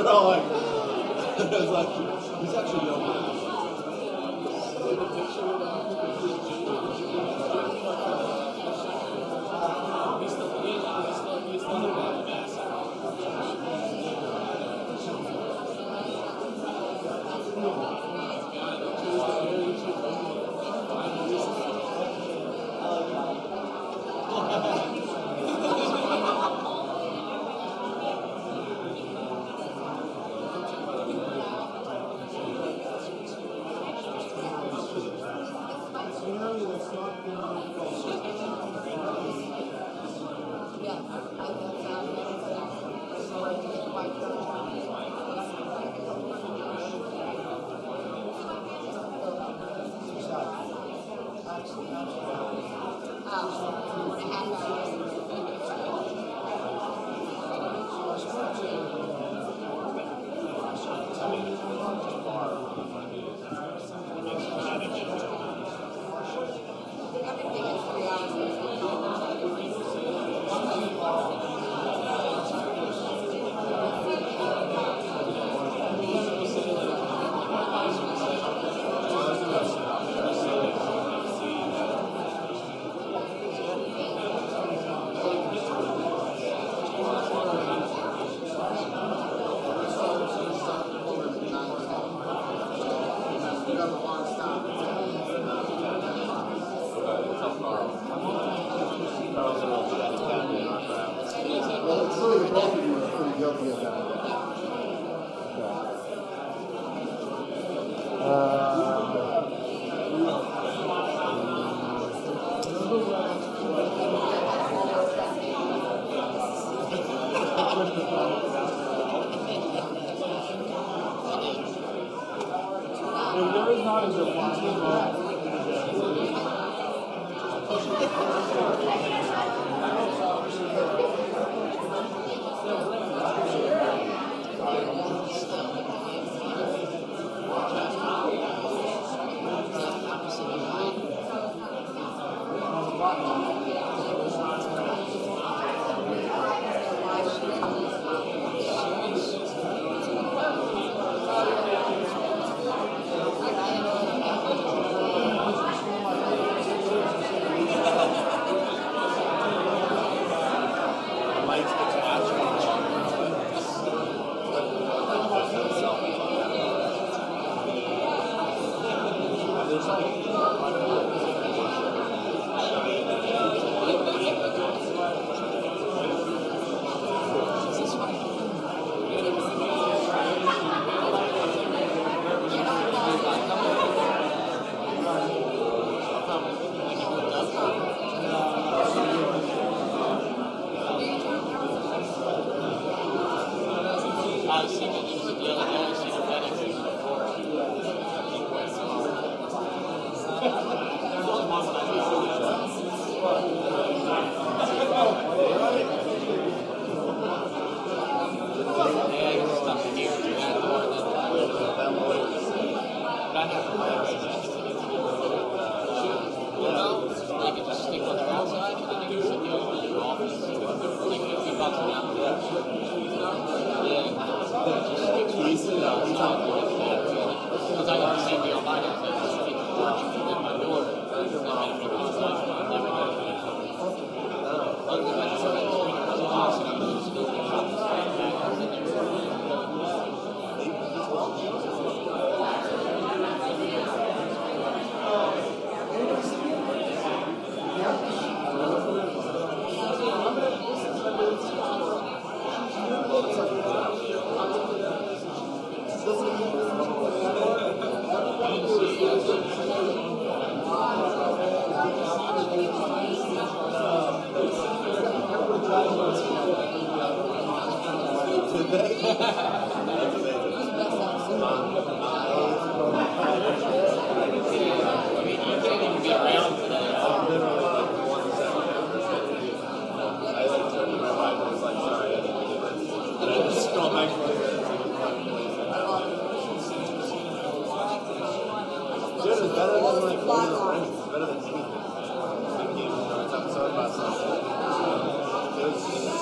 all like, it's like, he's actually no one.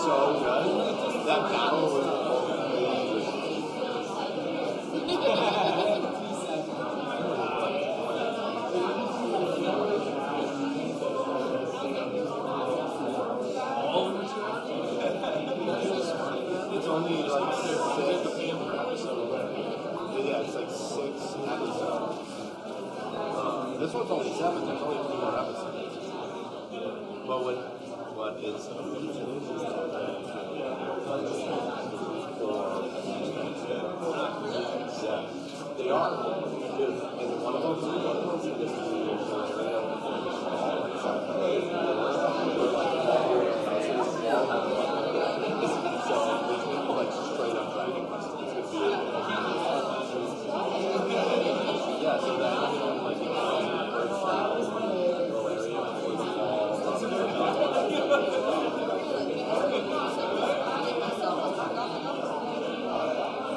so good. That battle was one's only 7. There's only 2 more episodes. But what is amazing is that they are. Dude, and one of them is this area. So like straight up driving buses. Yeah, so that like you know, first little area before the wall.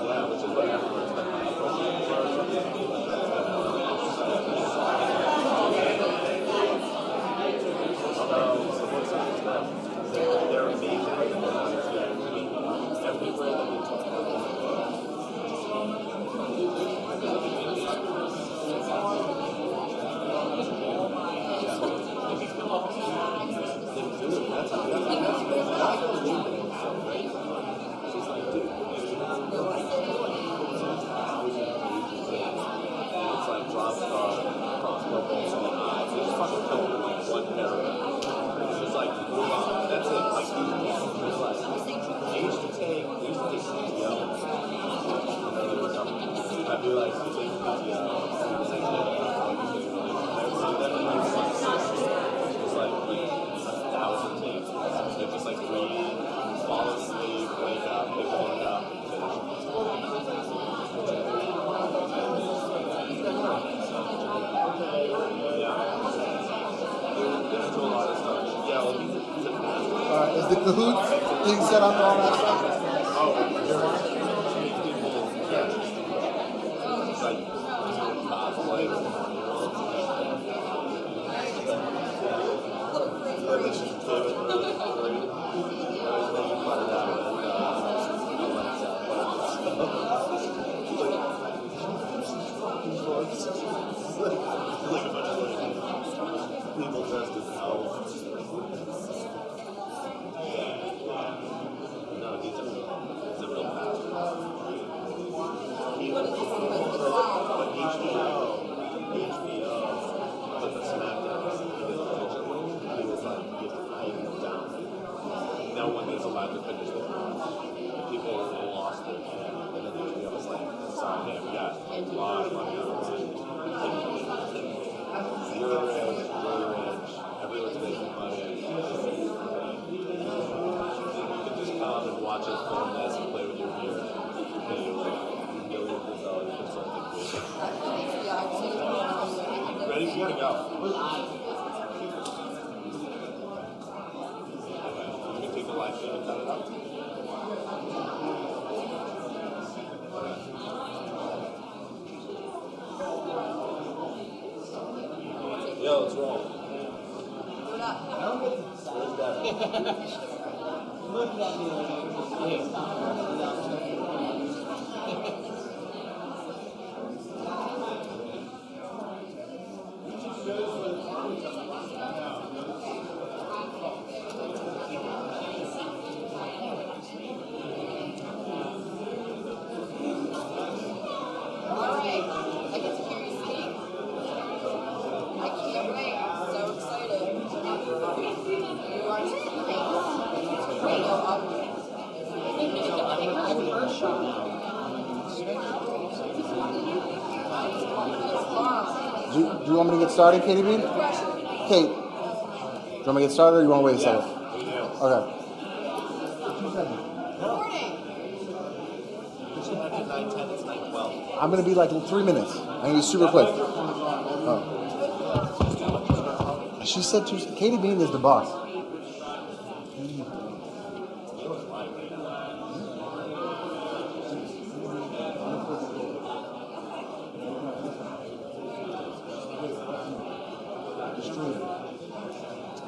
Yeah, which is what everyone's been they're amazing. Everywhere that we talk about. I'd be like, you take PTO. It's like 1,000 takes. They just like read, fall asleep, wake up, pick one up, and finish. Yeah. They do a lot of stuff. Yeah, well, he's a master. Is the Cahoots thing set up and all that stuff? Oh, you're watching? Like cosplay with 1-year-olds. But they should do it really great. I was making fun of that with Alexa. Like a bunch of people dressed as elves. No, he's a real master. But HBO put the SmackDown in his attention. He was like, you have to write them down. No one is allowed to finish the match. People lost their shit. And then HBO was like, sorry, man, we got a lot of money on the line. Zero rich, everyone's making money. You can just come and watch us film this and play with your beer. And pay you like millions of dollars for something good. Ready? You gotta go. You can take the live feed and cut it up. Yo, let's roll. Where's that? Do you want me to get started, Katie Bean? Kate, do you want me to get started or do you want to wait a second? Okay. I'm going to be like 3 minutes. I'm going to be super quick. Oh. She said Katie Bean is the boss.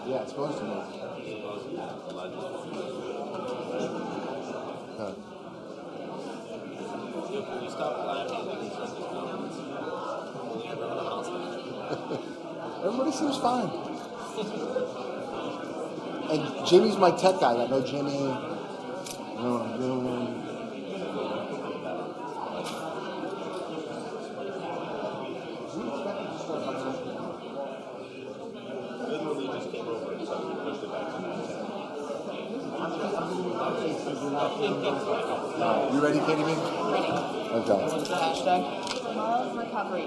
Yeah, it's supposed to be. Okay. You stop laughing. Everybody seems fine. And Jimmy's my tech guy. I know Jimmy. You know what I'm doing. You ready, Katie B? Ready. Okay. What's the hashtag? Love recovery.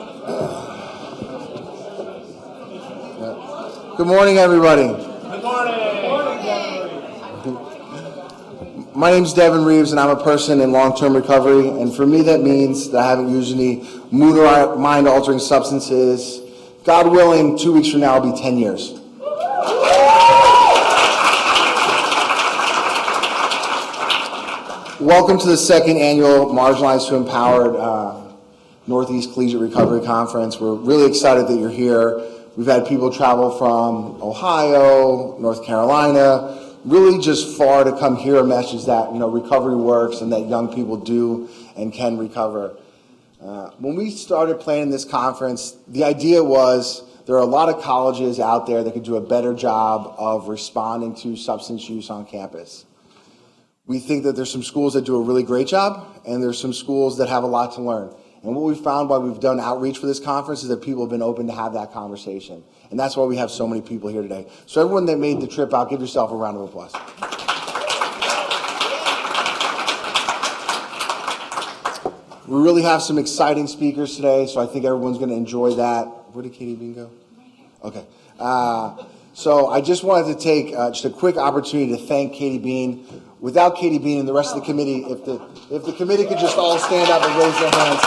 Yeah. Good morning, everybody. Good morning. My name's Devin Reeves, and I'm a person in long-term recovery. And for me, that means that I haven't used any mood or mind-altering substances. God willing, 2 weeks from now, it'll be 10 years. Welcome to the second annual Marginalized to Empowered Northeast Collegiate Recovery Conference. We're really excited that you're here. We've had people travel from Ohio, North Carolina, really just far to come hear a message that, recovery works and that young people do and can recover. When we started planning this conference, the idea was there are a lot of colleges out there that could do a better job of responding to substance use on campus. We think that there's some schools that do a really great job, and there's some schools that have a lot to learn. And what we found while we've done outreach for this conference is that people have been open to have that conversation. And that's why we have so many people here today. So everyone that made the trip out, give yourself a round of applause. We really have some exciting speakers today, so I think everyone's going to enjoy that. Where did Katie Bean go? Okay. So I just wanted to take just a quick opportunity to thank Katie Bean. Without Katie Bean and the rest of the committee, if the committee could just all stand up and raise their hands.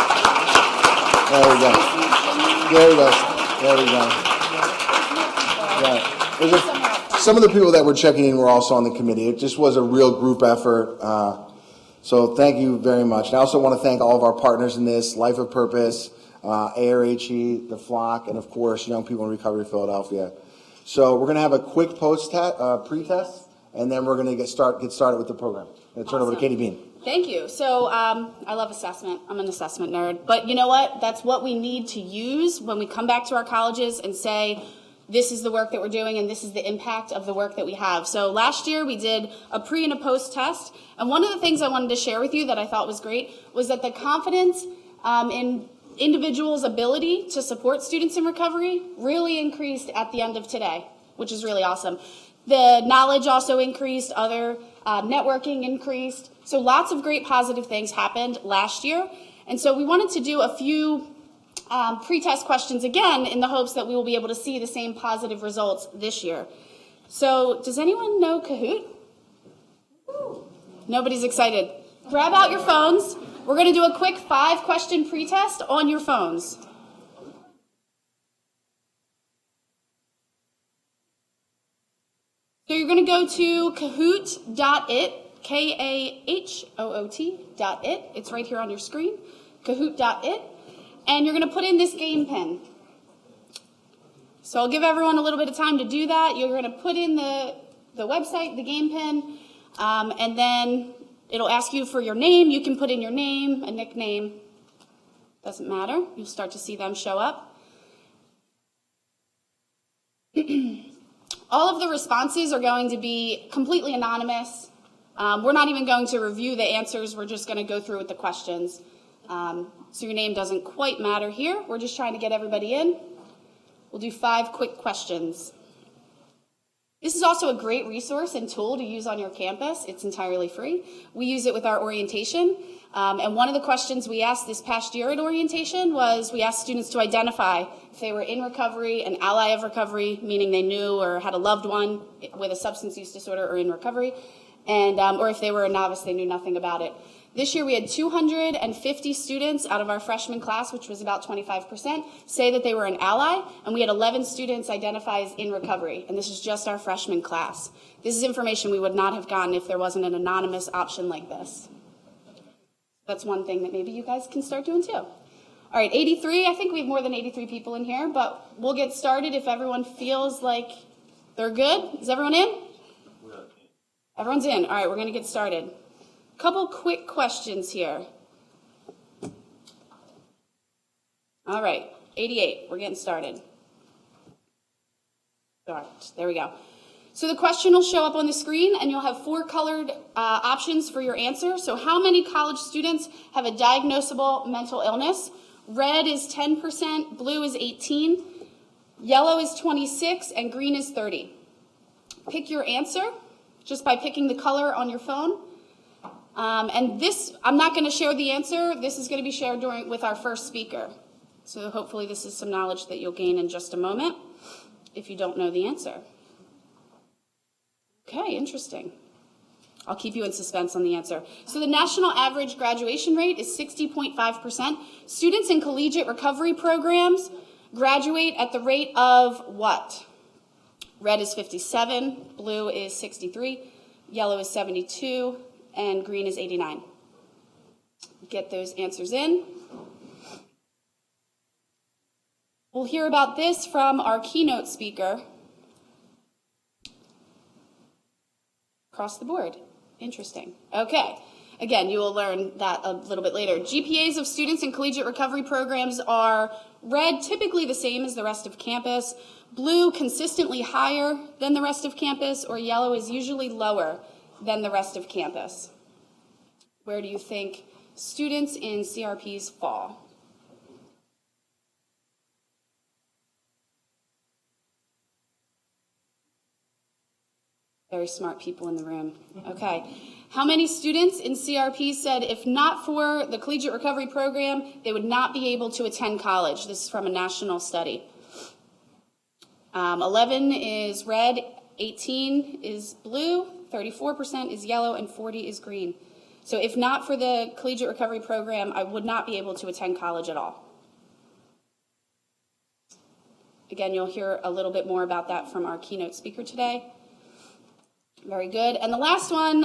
There we go. There we go. There we go. Right. Some of the people that were checking in were also on the committee. It just was a real group effort. So thank you very much. And I also want to thank all of our partners in this, Life of Purpose, ARHE, The Flock, and of course, Young People in Recovery Philadelphia. So we're going to have a quick pre-test, and then we're going to get started with the program. I'm going to turn over to Katie Bean. Thank you. So I love assessment. I'm an assessment nerd. But you know what? That's what we need to use when we come back to our colleges and say, this is the work that we're doing and this is the impact of the work that we have. So last year we did a pre and a post test. And one of the things I wanted to share with you that I thought was great was that the confidence in individuals' ability to support students in recovery really increased at the end of today, which is really awesome. The knowledge also increased, other networking increased. So lots of great positive things happened last year. And so we wanted to do a few pre-test questions again in the hopes that we will be able to see the same positive results this year. So does anyone know Kahoot? Nobody's excited. Grab out your phones. We're going to do a quick 5-question pre-test on your phones. So you're going to go to kahoot.it, Kahoot.it. It's right here on your screen, kahoot.it. And you're going to put in this game pin. So I'll give everyone a little bit of time to do that. You're going to put in the website, the game pin, and then it'll ask you for your name. You can put in your name, a nickname. Doesn't matter. You'll start to see them show up. All of the responses are going to be completely anonymous. We're not even going to review the answers. We're just going to go through with the questions. So your name doesn't quite matter here. We're just trying to get everybody in. We'll do 5 quick questions. This is also a great resource and tool to use on your campus. It's entirely free. We use it with our orientation. And one of the questions we asked this past year at orientation was we asked students to identify if they were in recovery, an ally of recovery, meaning they knew or had a loved one with a substance use disorder or in recovery, and or if they were a novice, they knew nothing about it. This year we had 250 students out of our freshman class, which was about 25%, say that they were an ally, and we had 11 students identify as in recovery, and this is just our freshman class. This is information we would not have gotten if there wasn't an anonymous option like this. That's one thing that maybe you guys can start doing too. All right, 83, I think we have more than 83 people in here, but we'll get started if everyone feels like they're good. Is everyone in? Everyone's in. All right, we're going to get started. Couple quick questions here. All right, 88, we're getting started. All right, there we go. So the question will show up on the screen and you'll have 4 colored options for your answer. So how many college students have a diagnosable mental illness? Red is 10%, blue is 18, yellow is 26, and green is 30. Pick your answer just by picking the color on your phone. And this, I'm not going to share the answer. This is going to be shared with our first speaker. So hopefully this is some knowledge that you'll gain in just a moment if you don't know the answer. Okay, interesting. I'll keep you in suspense on the answer. So the national average graduation rate is 60.5%. Students in collegiate recovery programs graduate at the rate of what? Red is 57, blue is 63, yellow is 72, and green is 89. Get those answers in. We'll hear about this from our keynote speaker. Across the board. Interesting. Okay. Again, you will learn that a little bit later. GPAs of students in collegiate recovery programs are red, typically the same as the rest of campus, blue consistently higher than the rest of campus, or yellow is usually lower than the rest of campus. Where do you think students in CRPs fall? Very smart people in the room. Okay. How many students in CRP said if not for the collegiate recovery program, they would not be able to attend college? This is from a national study. 11 is red, 18 is blue, 34% is yellow, and 40 is green. So if not for the collegiate recovery program, I would not be able to attend college at all. Again, you'll hear a little bit more about that from our keynote speaker today. Very good. And the last one,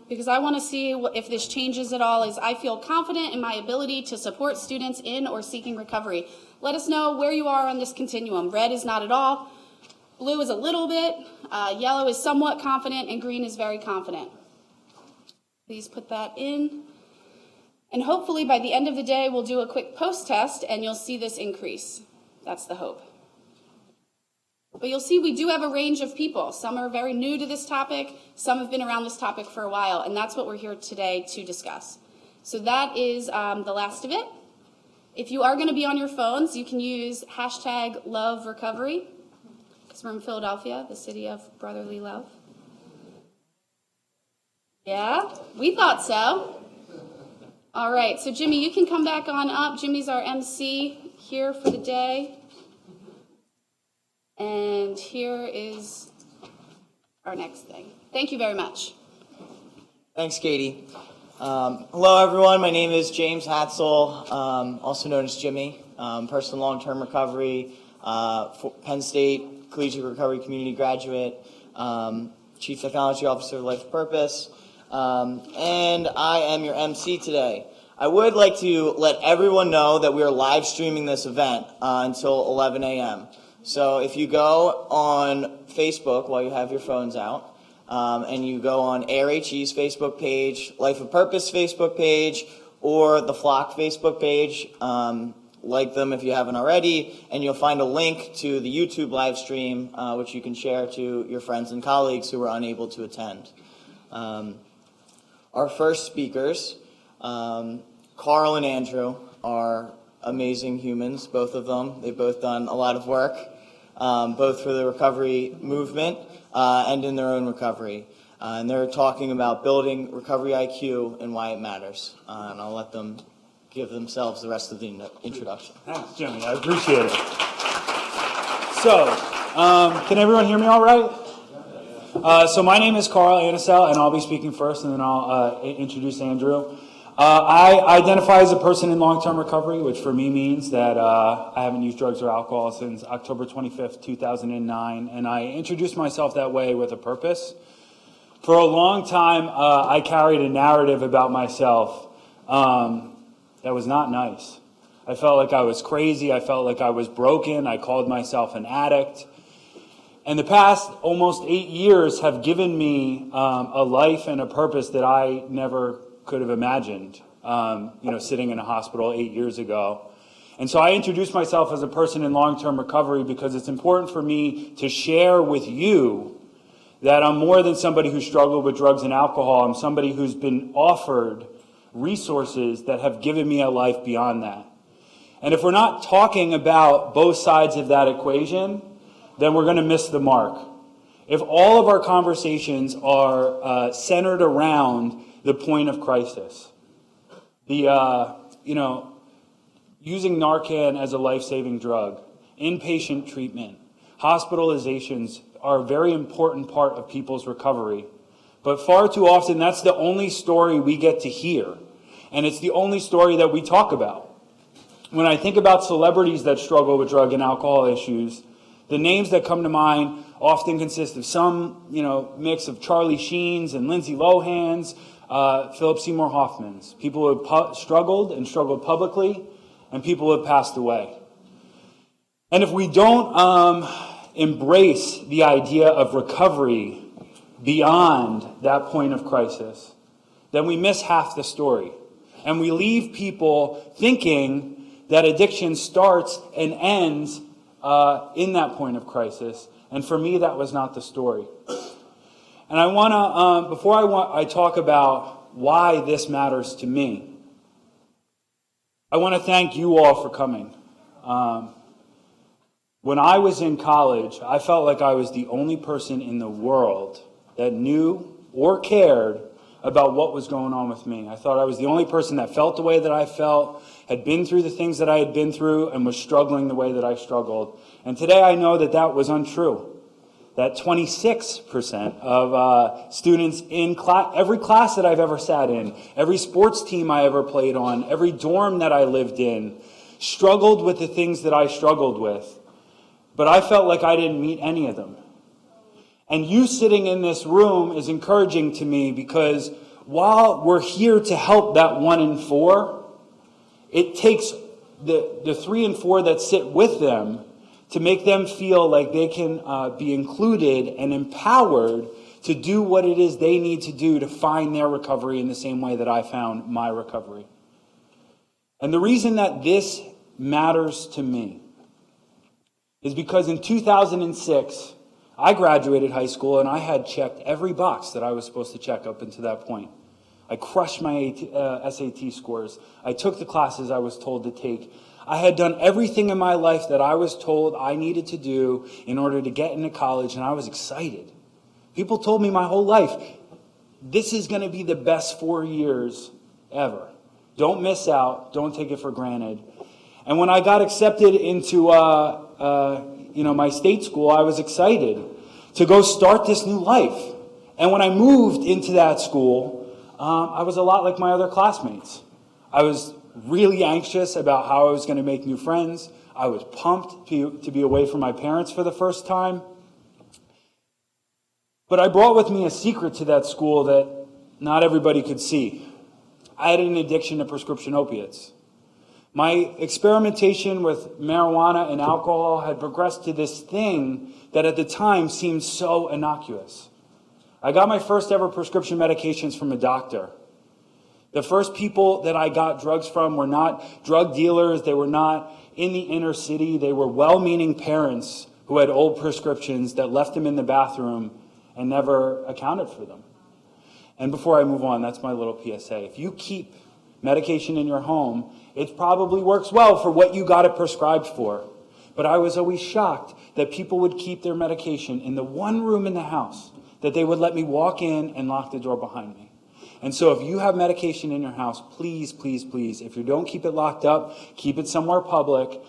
because I want to see if this changes at all, is I feel confident in my ability to support students in or seeking recovery. Let us know where you are on this continuum. Red is not at all, blue is a little bit, yellow is somewhat confident, and green is very confident. Please put that in. And hopefully by the end of the day, we'll do a quick post-test and you'll see this increase. That's the hope. But you'll see we do have a range of people. Some are very new to this topic. Some have been around this topic for a while, and that's what we're here today to discuss. So that is the last of it. If you are going to be on your phones, you can use #LoveRecovery, because we're in Philadelphia, the city of brotherly love. Yeah, we thought so. All right, so Jimmy, you can come back on up. Jimmy's our MC here for the day. And here is our next thing. Thank you very much. Thanks, Katie. Hello, everyone. My name is James Hatzel, also known as Jimmy. Person in long-term recovery, Penn State Collegiate Recovery Community graduate, Chief Technology Officer of Life Purpose, and I am your MC today. I would like to let everyone know that we are live streaming this event until 11 a.m. So if you go on Facebook while you have your phones out, and you go on ARHE's Facebook page, Life of Purpose Facebook page, or the Flock Facebook page, like them if you haven't already, and you'll find a link to the YouTube live stream, which you can share to your friends and colleagues who were unable to attend. Our first speakers, Carl and Andrew, are amazing humans, both of them. They've both done a lot of work, both for the recovery movement and in their own recovery. And they're talking about building recovery IQ and why it matters. And I'll let them give themselves the rest of the introduction. Thanks, Jimmy. I appreciate it. So, can everyone hear me all right? So my name is Carl Anisel, and I'll be speaking first, and then I'll introduce Andrew. I identify as a person in long-term recovery, which for me means that I haven't used drugs or alcohol since October 25th, 2009, and I introduced myself that way with a purpose. For a long time, I carried a narrative about myself that was not nice. I felt like I was crazy. I felt like I was broken. I called myself an addict. And the past almost 8 years have given me a life and a purpose that I never could have imagined, sitting in a hospital 8 years ago. And so I introduced myself as a person in long-term recovery because it's important for me to share with you that I'm more than somebody who struggled with drugs and alcohol. I'm somebody who's been offered resources that have given me a life beyond that. And if we're not talking about both sides of that equation, then we're going to miss the mark. If all of our conversations are centered around the point of crisis. Using Narcan as a life-saving drug, inpatient treatment, hospitalizations are a very important part of people's recovery. But far too often, that's the only story we get to hear. And it's the only story that we talk about. When I think about celebrities that struggle with drug and alcohol issues, the names that come to mind often consist of some, mix of Charlie Sheens and Lindsay Lohans, Philip Seymour Hoffmans, people who have struggled publicly, and people who have passed away. And if we don't embrace the idea of recovery beyond that point of crisis, then we miss half the story. And we leave people thinking that addiction starts and ends in that point of crisis. And for me, that was not the story. And I want to, before I talk about why this matters to me, I want to thank you all for coming. When I was in college, I felt like I was the only person in the world that knew or cared about what was going on with me. I thought I was the only person that felt the way that I felt, had been through the things that I had been through, and was struggling the way that I struggled. And today I know that that was untrue. That 26% of students in every class that I've ever sat in, every sports team I ever played on, every dorm that I lived in, struggled with the things that I struggled with. But I felt like I didn't meet any of them. And you sitting in this room is encouraging to me, because while we're here to help that 1 in 4, it takes the 3 and 4 that sit with them to make them feel like they can be included and empowered to do what it is they need to do to find their recovery in the same way that I found my recovery. And the reason that this matters to me is because in 2006, I graduated high school and I had checked every box that I was supposed to check up until that point. I crushed my SAT scores. I took the classes I was told to take. I had done everything in my life that I was told I needed to do in order to get into college, and I was excited. People told me my whole life, this is going to be the best 4 years ever. Don't miss out. Don't take it for granted. And when I got accepted into my state school, I was excited to go start this new life. And when I moved into that school, I was a lot like my other classmates. I was really anxious about how I was going to make new friends. I was pumped to be away from my parents for the first time. But I brought with me a secret to that school that not everybody could see. I had an addiction to prescription opiates. My experimentation with marijuana and alcohol had progressed to this thing that at the time seemed so innocuous. I got my first ever prescription medications from a doctor. The first people that I got drugs from were not drug dealers. They were not in the inner city. They were well-meaning parents who had old prescriptions that left them in the bathroom and never accounted for them. And before I move on, that's my little PSA. If you keep medication in your home, it probably works well for what you got it prescribed for. But I was always shocked that people would keep their medication in the one room in the house that they would let me walk in and lock the door behind me. And so if you have medication in your house, please, please, please, if you don't keep it locked up, keep it somewhere public,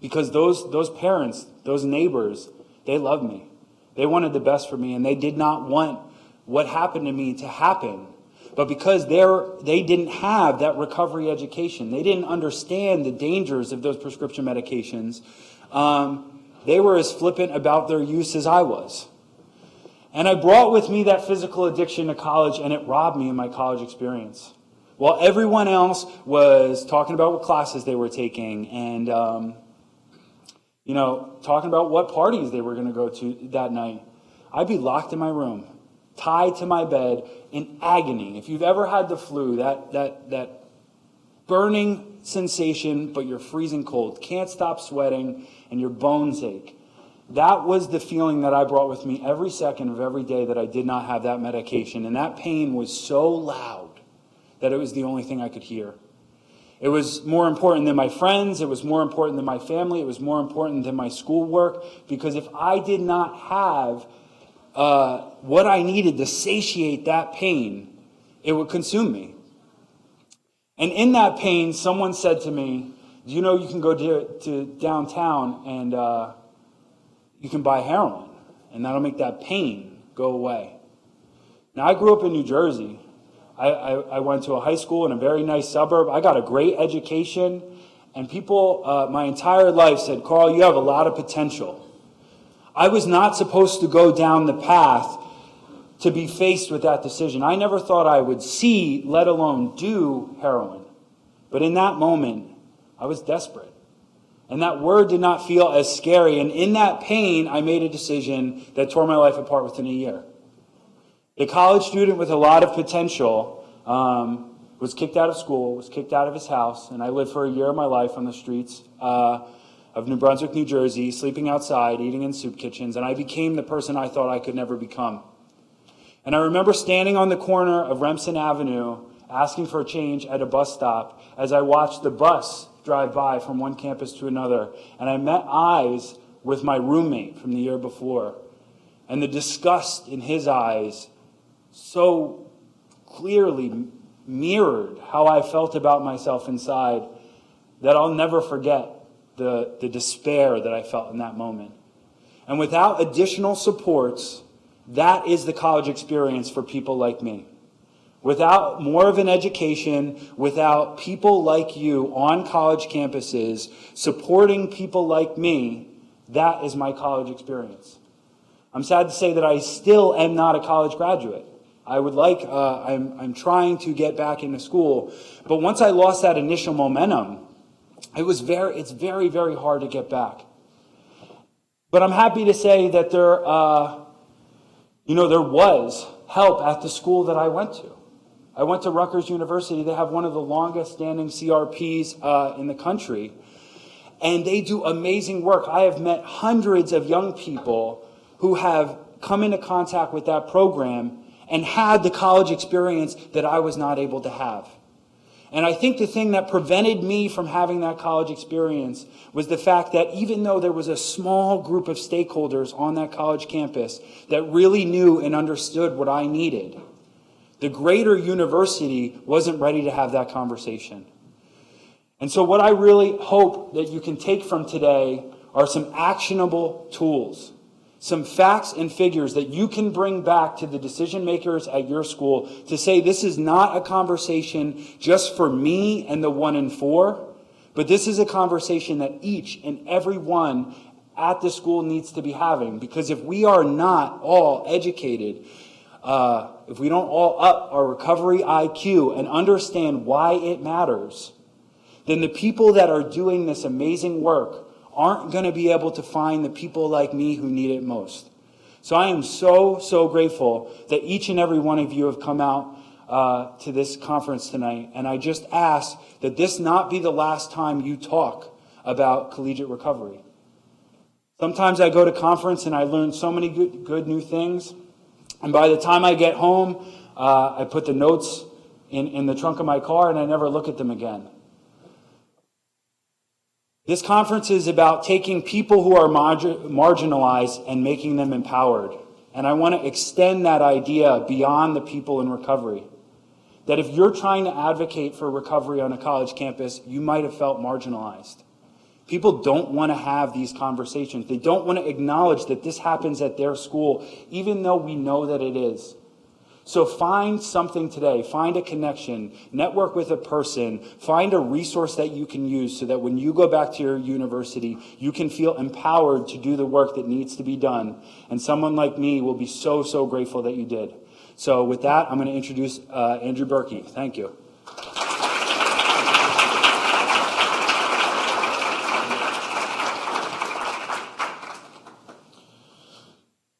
because those parents, those neighbors, they love me. They wanted the best for me, and they did not want what happened to me to happen. But because they didn't have that recovery education, they didn't understand the dangers of those prescription medications, they were as flippant about their use as I was. And I brought with me that physical addiction to college, and it robbed me of my college experience. While everyone else was talking about what classes they were taking and, talking about what parties they were going to go to that night, I'd be locked in my room, tied to my bed in agony. If you've ever had the flu, that burning sensation, but you're freezing cold, can't stop sweating, and your bones ache. That was the feeling that I brought with me every second of every day that I did not have that medication. And that pain was so loud that it was the only thing I could hear. It was more important than my friends. It was more important than my family. It was more important than my schoolwork. Because if I did not have what I needed to satiate that pain, it would consume me. And in that pain, someone said to me, do you know you can go to downtown and you can buy heroin, and that'll make that pain go away. Now, I grew up in New Jersey. I went to a high school in a very nice suburb. I got a great education, and people my entire life said, Carl, you have a lot of potential. I was not supposed to go down the path to be faced with that decision. I never thought I would see, let alone do heroin. But in that moment, I was desperate. And that word did not feel as scary. And in that pain, I made a decision that tore my life apart within a year. A college student with a lot of potential was kicked out of school, was kicked out of his house, and I lived for a year of my life on the streets of New Brunswick, New Jersey, sleeping outside, eating in soup kitchens, and I became the person I thought I could never become. And I remember standing on the corner of Remsen Avenue, asking for a change at a bus stop as I watched the bus drive by from one campus to another, and I met eyes with my roommate from the year before, and the disgust in his eyes so clearly mirrored how I felt about myself inside that I'll never forget the despair that I felt in that moment. And without additional supports, that is the college experience for people like me. Without more of an education, without people like you on college campuses supporting people like me, that is my college experience. I'm sad to say that I still am not a college graduate. I would like, I'm trying to get back into school, but once I lost that initial momentum, it's very, very hard to get back. But I'm happy to say that there was help at the school that I went to. I went to Rutgers University. They have one of the longest standing CRPs in the country. And they do amazing work. I have met hundreds of young people who have come into contact with that program and had the college experience that I was not able to have. And I think the thing that prevented me from having that college experience was the fact that even though there was a small group of stakeholders on that college campus that really knew and understood what I needed, the greater university wasn't ready to have that conversation. And so what I really hope that you can take from today are some actionable tools, some facts and figures that you can bring back to the decision makers at your school to say this is not a conversation just for me and the 1 in 4, but this is a conversation that each and every one at the school needs to be having. Because if we are not all educated, if we don't all up our recovery IQ and understand why it matters, then the people that are doing this amazing work aren't going to be able to find the people like me who need it most. So I am so, so grateful that each and every one of you have come out to this conference tonight. And I just ask that this not be the last time you talk about collegiate recovery. Sometimes I go to conference and I learn so many good new things. And by the time I get home, I put the notes in the trunk of my car and I never look at them again. This conference is about taking people who are marginalized and making them empowered. And I want to extend that idea beyond the people in recovery. That if you're trying to advocate for recovery on a college campus, you might have felt marginalized. People don't want to have these conversations. They don't want to acknowledge that this happens at their school, even though we know that it is. So find something today, find a connection, network with a person, find a resource that you can use so that when you go back to your university, you can feel empowered to do the work that needs to be done. And someone like me will be so, so grateful that you did. So with that, I'm going to introduce Andrew Berkey. Thank you.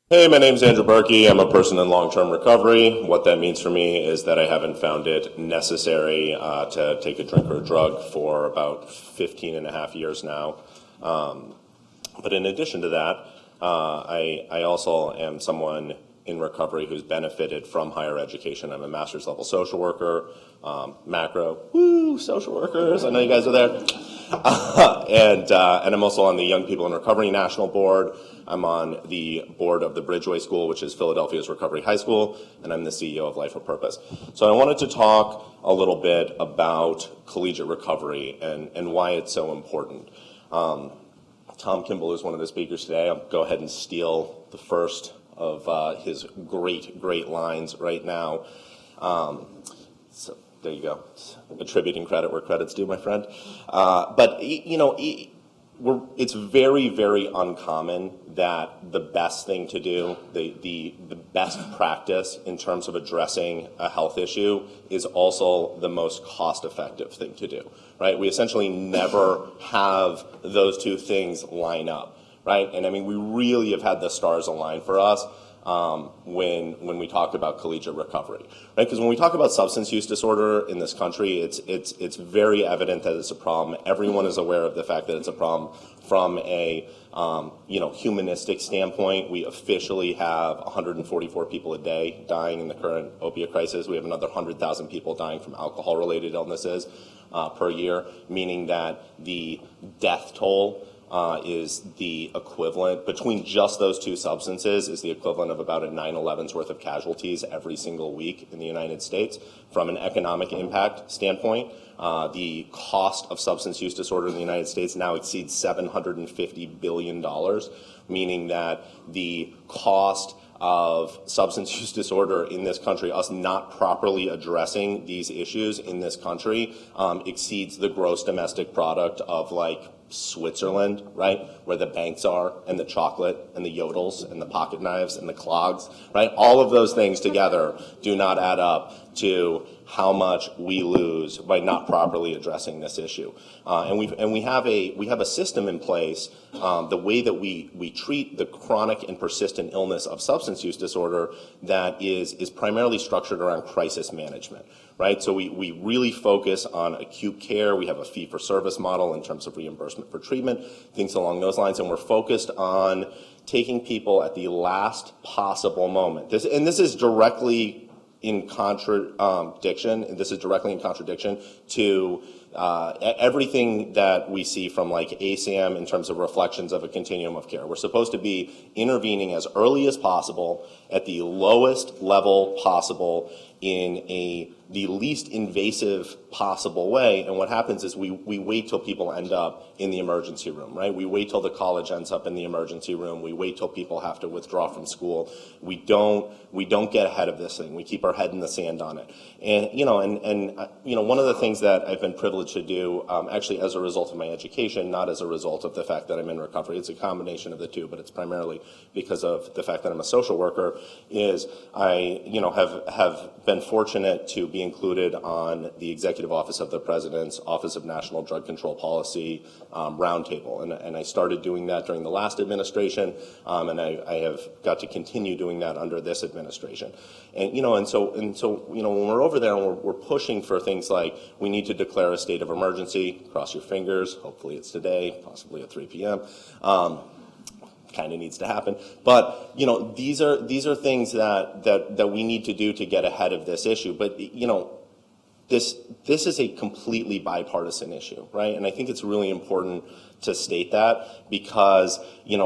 Hey, my name's Andrew Berkey. I'm a person in long-term recovery. What that means for me is that I haven't found it necessary to take a drink or a drug for about 15 and a half years now. But in addition to that, I also am someone in recovery who's benefited from higher education. I'm a master's level social worker, macro, woo, social workers. I know you guys are there. And I'm also on the Young People in Recovery National Board. I'm on the board of the Bridgeway School, which is Philadelphia's recovery high school, and I'm the CEO of Life of Purpose. So I wanted to talk a little bit about collegiate recovery and why it's so important. Tom Kimball is one of the speakers today. I'll go ahead and steal the first of his great lines right now. So there you go. Attributing credit where credit's due, my friend. But you know, it's very, very uncommon that the best thing to do, the best practice in terms of addressing a health issue is also the most cost-effective thing to do, right? We essentially never have those two things line up, right? And I mean, we really have had the stars align for us when we talk about collegiate recovery, right? Because when we talk about substance use disorder in this country, it's very evident that it's a problem. Everyone is aware of the fact that it's a problem from a humanistic standpoint. We officially have 144 people a day dying in the current opiate crisis. We have another 100,000 people dying from alcohol-related illnesses per year, meaning that the death toll is the equivalent, between just those two substances, is the equivalent of about a 9/11's worth of casualties every single week in the United States. From an economic impact standpoint, the cost of substance use disorder in the United States now exceeds $750 billion, meaning that the cost of substance use disorder in this country, us not properly addressing these issues in this country, exceeds the gross domestic product of like Switzerland, right, where the banks are, and the chocolate, and the yodels, and the pocket knives, and the clogs, right? All of those things together do not add up to how much we lose by not properly addressing this issue. And we have a system in place, the way that we treat the chronic and persistent illness of substance use disorder, that is primarily structured around crisis management, right? So we really focus on acute care. We have a fee-for-service model in terms of reimbursement for treatment, things along those lines, and we're focused on taking people at the last possible moment. This is directly in contradiction to everything that we see from like ASAM in terms of reflections of a continuum of care. We're supposed to be intervening as early as possible at the lowest level possible in the least invasive possible way. And what happens is we wait till people end up in the emergency room, right? We wait till the college ends up in the emergency room. We wait till people have to withdraw from school. We don't get ahead of this thing. We keep our head in the sand on it. And one of the things that I've been privileged to do, actually as a result of my education, not as a result of the fact that I'm in recovery, it's a combination of the two, but it's primarily because of the fact that I'm a social worker, is I, have been fortunate to be included on the Executive Office of the President's Office of National Drug Control Policy roundtable. And I started doing that during the last administration, and I have got to continue doing that under this administration. And so when we're over there and we're pushing for things like we need to declare a state of emergency, cross your fingers, hopefully it's today, possibly at 3 p.m., kind of needs to happen. But, these are things that we need to do to get ahead of this issue. But, this is a completely bipartisan issue, right? And I think it's really important to state that because, you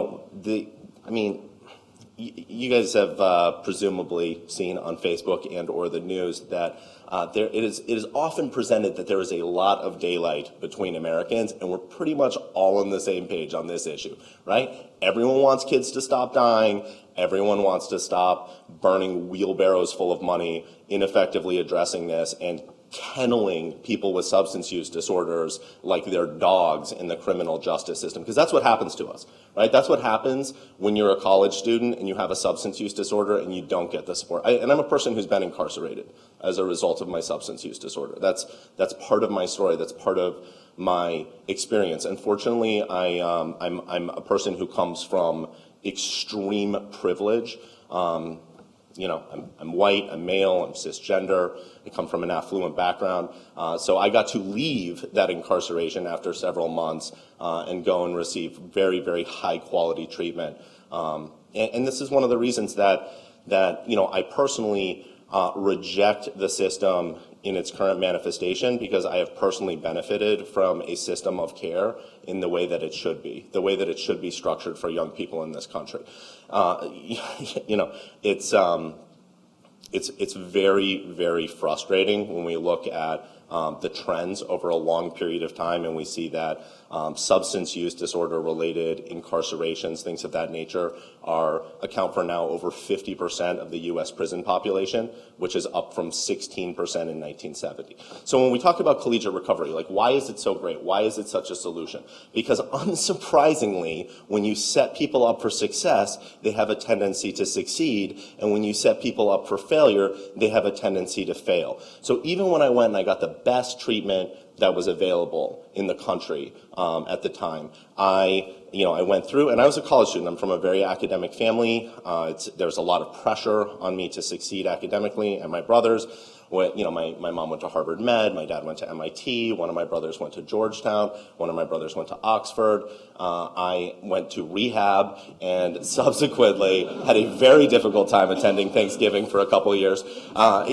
guys have presumably seen on Facebook and or the news that it is often presented that there is a lot of daylight between Americans, and we're pretty much all on the same page on this issue, right? Everyone wants kids to stop dying. Everyone wants to stop burning wheelbarrows full of money, ineffectively addressing this, and kenneling people with substance use disorders like they're dogs in the criminal justice system. Because that's what happens to us, right? That's what happens when you're a college student and you have a substance use disorder and you don't get the support. And I'm a person who's been incarcerated as a result of my substance use disorder. That's part of my story. That's part of my experience. Unfortunately, I'm a person who comes from extreme privilege. I'm white, I'm male, I'm cisgender, I come from an affluent background. So I got to leave that incarceration after several months and go and receive very, very high quality treatment. And this is one of the reasons that I personally reject the system in its current manifestation, because I have personally benefited from a system of care in the way that it should be, the way that it should be structured for young people in this country. It's very, very frustrating when we look at the trends over a long period of time, and we see that substance use disorder related incarcerations, things of that nature, account for now over 50% of the U.S. prison population, which is up from 16% in 1970. So when we talk about collegiate recovery, like, why is it so great? Why is it such a solution? Because unsurprisingly, when you set people up for success, they have a tendency to succeed, and when you set people up for failure, they have a tendency to fail. So even when I went and I got the best treatment that was available in the country at the time, I went through, and I was a college student. I'm from a very academic family. There's a lot of pressure on me to succeed academically, and my brothers. My mom went to Harvard Med, my dad went to MIT, one of my brothers went to Georgetown, one of my brothers went to Oxford. I went to rehab and subsequently had a very difficult time attending Thanksgiving for a couple of years. But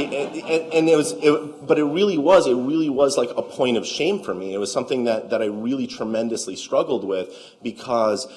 it really was like a point of shame for me. It was something that I really tremendously struggled with, because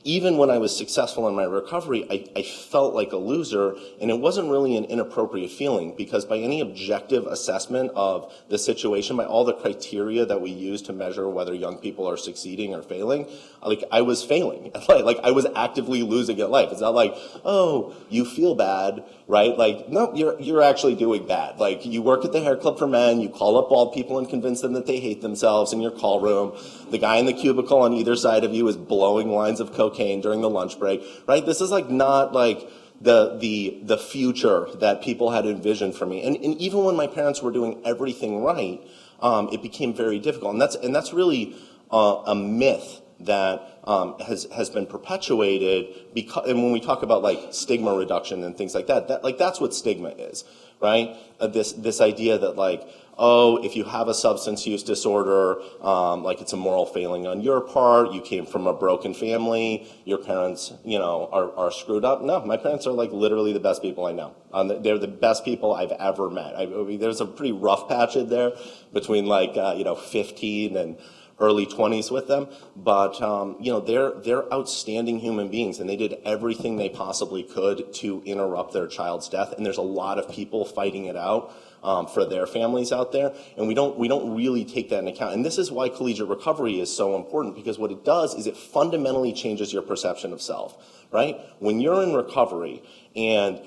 even when I was successful in my recovery, I felt like a loser, and it wasn't really an inappropriate feeling, because by any objective assessment of the situation, by all the criteria that we use to measure whether young people are succeeding or failing, like, I was failing. Like I was actively losing at life. It's not like, oh, you feel bad, right? Like, no, you're actually doing bad. Like, you work at the hair club for men, you call up bald people and convince them that they hate themselves in your call room. The guy in the cubicle on either side of you is blowing lines of cocaine during the lunch break, right? This is like not like the future that people had envisioned for me. And even when my parents were doing everything right, it became very difficult. And that's really a myth that has been perpetuated, and when we talk about like stigma reduction and things like that, that's what stigma is, right? This idea that, like, oh, if you have a substance use disorder, like, it's a moral failing on your part, you came from a broken family, your parents, are screwed up. No, my parents are like literally the best people I know. They're the best people I've ever met. I mean, there's a pretty rough patch in there between 15 and early 20s with them, but they're outstanding human beings, and they did everything they possibly could to interrupt their child's death. And there's a lot of people fighting it out for their families out there, and we don't really take that into account. And this is why collegiate recovery is so important, because what it does is it fundamentally changes your perception of self, right? When you're in recovery and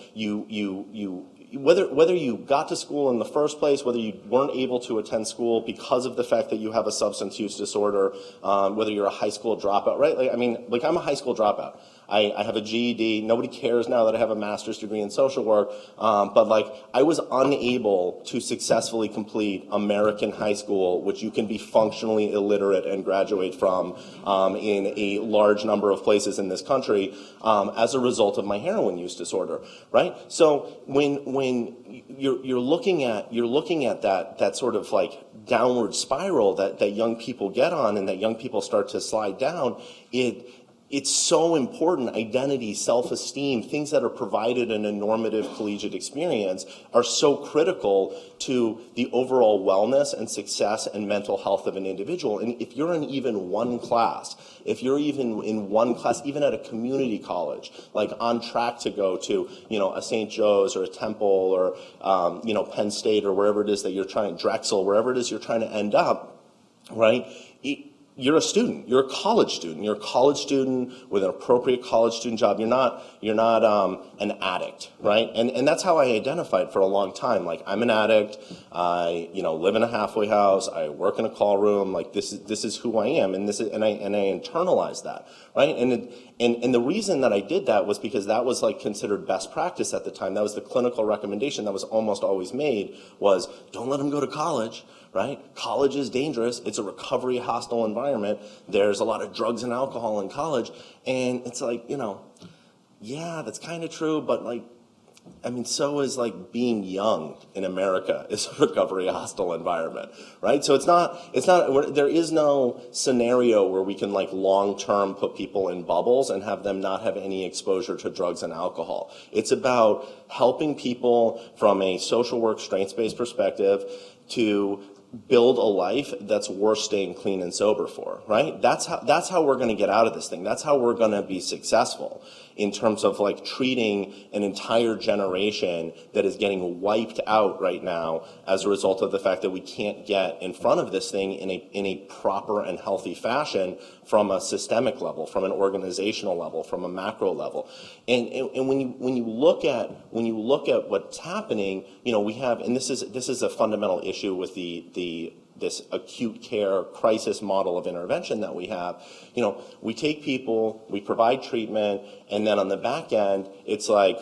whether you got to school in the first place, whether you weren't able to attend school because of the fact that you have a substance use disorder, whether you're a high school dropout, right? I'm a high school dropout. I have a GED. Nobody cares now that I have a master's degree in social work. But I was unable to successfully complete American high school, which you can be functionally illiterate and graduate from in a large number of places in this country, as a result of my heroin use disorder, right? So when you're looking at that sort of like downward spiral that young people get on, and that young people start to slide down, it's so important. Identity, self-esteem, things that are provided in a normative collegiate experience are so critical to the overall wellness and success and mental health of an individual. And if you're in even one class, even at a community college, like on track to go to, a St. Joe's or a Temple or, Penn State or wherever it is that you're trying, Drexel, wherever it is you're trying to end up, right? You're a student. You're a college student. You're a college student with an appropriate college student job. You're not an addict, right? And that's how I identified for a long time. Like, I'm an addict. I live in a halfway house. I work in a call room. Like, this is who I am, and I internalized that, right? And the reason that I did that was because that was like considered best practice at the time. That was the clinical recommendation that was almost always made, was don't let them go to college. Right? College is dangerous. It's a recovery hostile environment. There's a lot of drugs and alcohol in college. And it's like, yeah, that's kind of true, but like, I mean, so is like being young in America is a recovery hostile environment, right? So there is no scenario where we can like long-term put people in bubbles and have them not have any exposure to drugs and alcohol. It's about helping people from a social work strengths-based perspective to build a life that's worth staying clean and sober for, right? That's how we're going to get out of this thing. That's how we're going to be successful in terms of like treating an entire generation that is getting wiped out right now as a result of the fact that we can't get in front of this thing in a proper and healthy fashion from a systemic level, from an organizational level, from a macro level. And when you look at what's happening, you know, we have, and this is a fundamental issue with this acute care crisis model of intervention that we have. You know, we take people, we provide treatment, and then on the back end, it's like,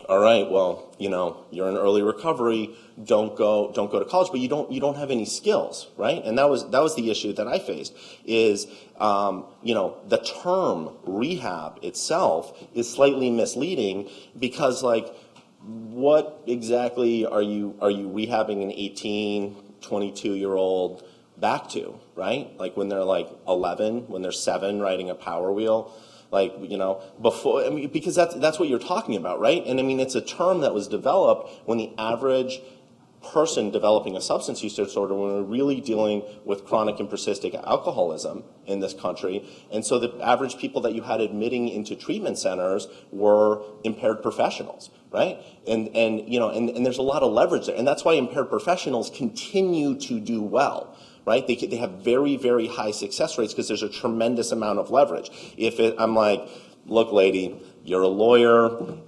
all right, well, you know, you're in early recovery, don't go to college, but you don't have any skills, right? And that was the issue that I faced is, you know, the term rehab itself is slightly misleading because like, what exactly are you rehabbing an 18, 22-year-old back to, right? Like when they're like 11, when they're 7 riding a Power Wheel, like, you know, before, I mean, because that's what you're talking about, right? And I mean, it's a term that was developed when the average person developing a substance use disorder, when we're really dealing with chronic and persistent alcoholism in this country. And so the average people that you had admitting into treatment centers were impaired professionals, right? And you know, and there's a lot of leverage there. And that's why impaired professionals continue to do well, right? They have very, very high success rates because there's a tremendous amount of leverage. I'm like, look, lady, you're a lawyer,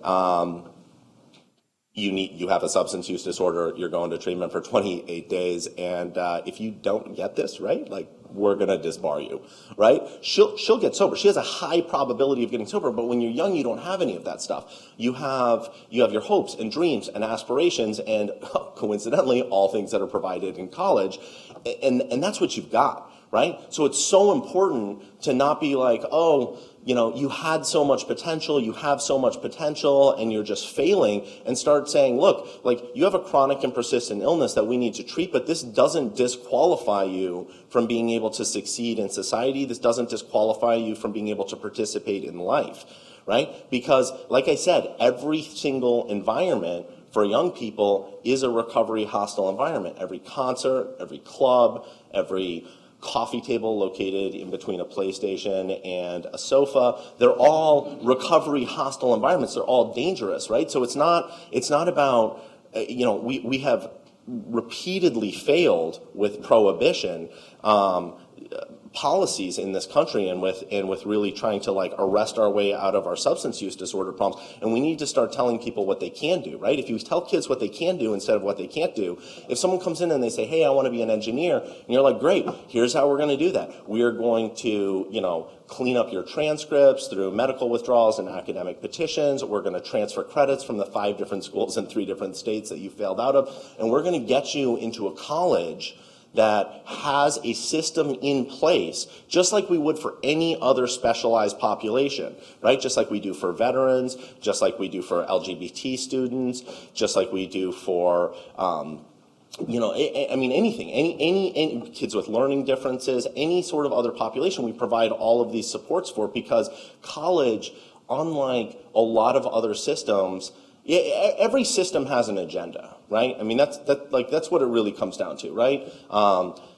you have a substance use disorder, you're going to treatment for 28 days, and if you don't get this, right, like, we're gonna disbar you, right? She'll get sober. She has a high probability of getting sober, but when you're young, you don't have any of that stuff. You have your hopes and dreams and aspirations, and coincidentally, all things that are provided in college, and that's what you've got, right? So it's so important to not be like, oh, you know, you had so much potential, you have so much potential, and you're just failing, and start saying, look, like, you have a chronic and persistent illness that we need to treat, but this doesn't disqualify you from being able to succeed in society. This doesn't disqualify you from being able to participate in life, right? Because, like I said, every single environment for young people is a recovery hostile environment. Every concert, every club, every coffee table located in between a PlayStation and a sofa, they're all recovery hostile environments. They're all dangerous, right? So it's not about, you know, we have repeatedly failed with prohibition policies in this country and with really trying to like arrest our way out of our substance use disorder problems. And we need to start telling people what they can do, right? If you tell kids what they can do instead of what they can't do, if someone comes in and they say, hey, I want to be an engineer, and you're like, great, here's how we're going to do that. We are going to, you know, clean up your transcripts through medical withdrawals and academic petitions. We're going to transfer credits from the 5 different schools in 3 different states that you failed out of. And we're going to get you into a college that has a system in place, just like we would for any other specialized population, right? Just like we do for veterans, just like we do for LGBT students, just like we do for, you know, I mean, anything, any kids with learning differences, any sort of other population, we provide all of these supports for, because college, unlike a lot of other systems, every system has an agenda, right? I mean, that's what it really comes down to, right?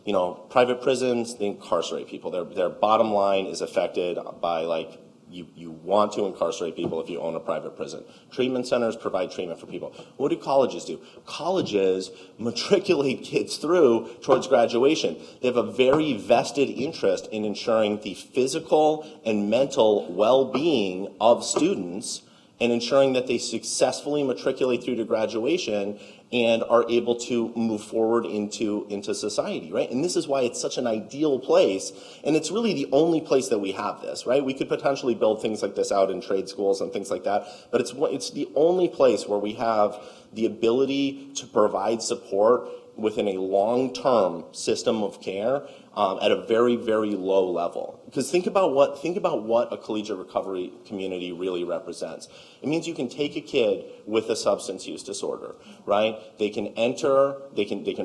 You know, private prisons, they incarcerate people. Their bottom line is affected by, like, you want to incarcerate people if you own a private prison. Treatment centers provide treatment for people. What do colleges do? Colleges matriculate kids through towards graduation. They have a very vested interest in ensuring the physical and mental well-being of students and ensuring that they successfully matriculate through to graduation and are able to move forward into society, right? And this is why it's such an ideal place, and it's really the only place that we have this, right? We could potentially build things like this out in trade schools and things like that, but it's the only place where we have the ability to provide support within a long-term system of care at a very, very low level. because think about what a collegiate recovery community really represents. It means you can take a kid with a substance use disorder, right? They can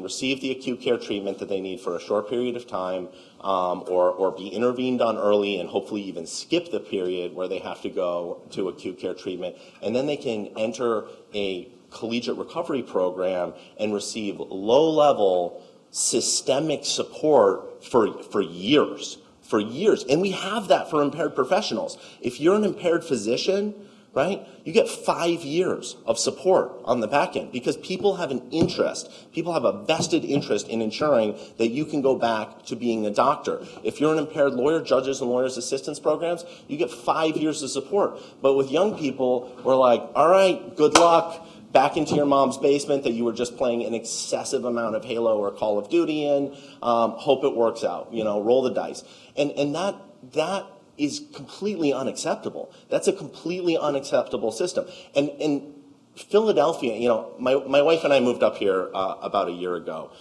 receive the acute care treatment that they need for a short period of time, or be intervened on early and hopefully even skip the period where they have to go to acute care treatment. And then they can enter a collegiate recovery program and receive low-level systemic support for years. And we have that for impaired professionals. If you're an impaired physician, right, you get 5 years of support on the back end because people have a vested interest in ensuring that you can go back to being a doctor. If you're an impaired lawyer, judges and lawyers assistance programs, you get 5 years of support. But with young people, we're like, all right, good luck. Back into your mom's basement that you were just playing an excessive amount of Halo or Call of Duty in. Hope it works out. Roll the dice. And that is completely unacceptable. That's a completely unacceptable system. And Philadelphia, my wife and I moved up here about a year ago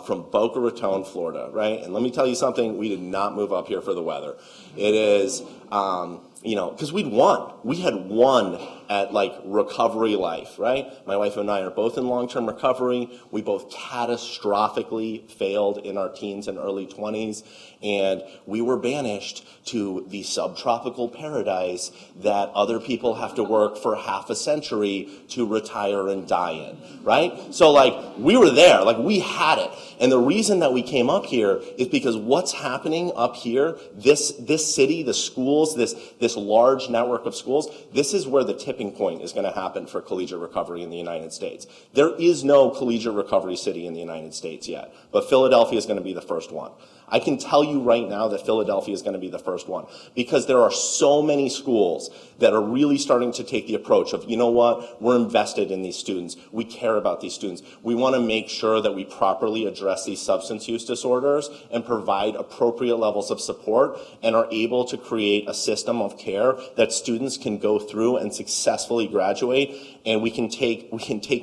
from Boca Raton, Florida, right? And let me tell you something, we did not move up here for the weather. It is, because we had won at recovery life, right? My wife and I are both in long-term recovery. We both catastrophically failed in our teens and early 20s, and we were banished to the subtropical paradise that other people have to work for half a century to retire and die in, right? So we were there, we had it. And the reason that we came up here is because what's happening up here, this city, the schools, this large network of schools, this is where the tipping point is going to happen for collegiate recovery in the United States. There is no collegiate recovery city in the United States yet, but Philadelphia is going to be the first one. I can tell you right now that Philadelphia is going to be the first one because there are so many schools that are really starting to take the approach of, you know what, we're invested in these students. We care about these students. We want to make sure that we properly address these substance use disorders and provide appropriate levels of support and are able to create a system of care that students can go through and successfully graduate. And we can take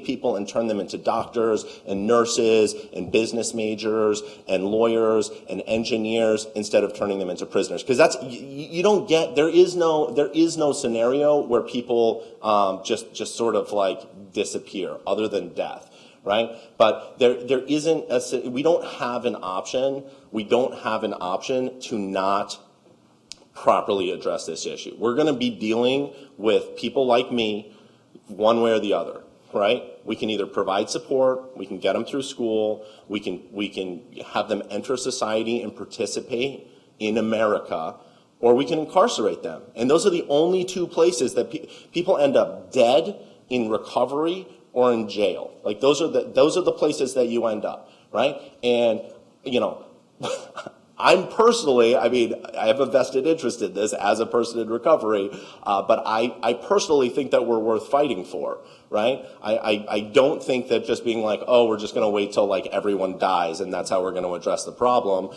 people and turn them into doctors and nurses and business majors and lawyers and engineers instead of turning them into prisoners. Because there is no scenario where people just sort of disappear other than death, right? But there isn't we don't have an option. We don't have an option to not properly address this issue. We're going to be dealing with people like me one way or the other, right? We can either provide support, we can get them through school, we can have them enter society and participate in America, or we can incarcerate them. And those are the only two places that people end up dead, in recovery, or in jail. Those are the places that you end up, right? And I'm personally, I have a vested interest in this as a person in recovery, but I personally think that we're worth fighting for, right? I don't think that just being we're just going to wait till everyone dies and that's how we're going to address the problem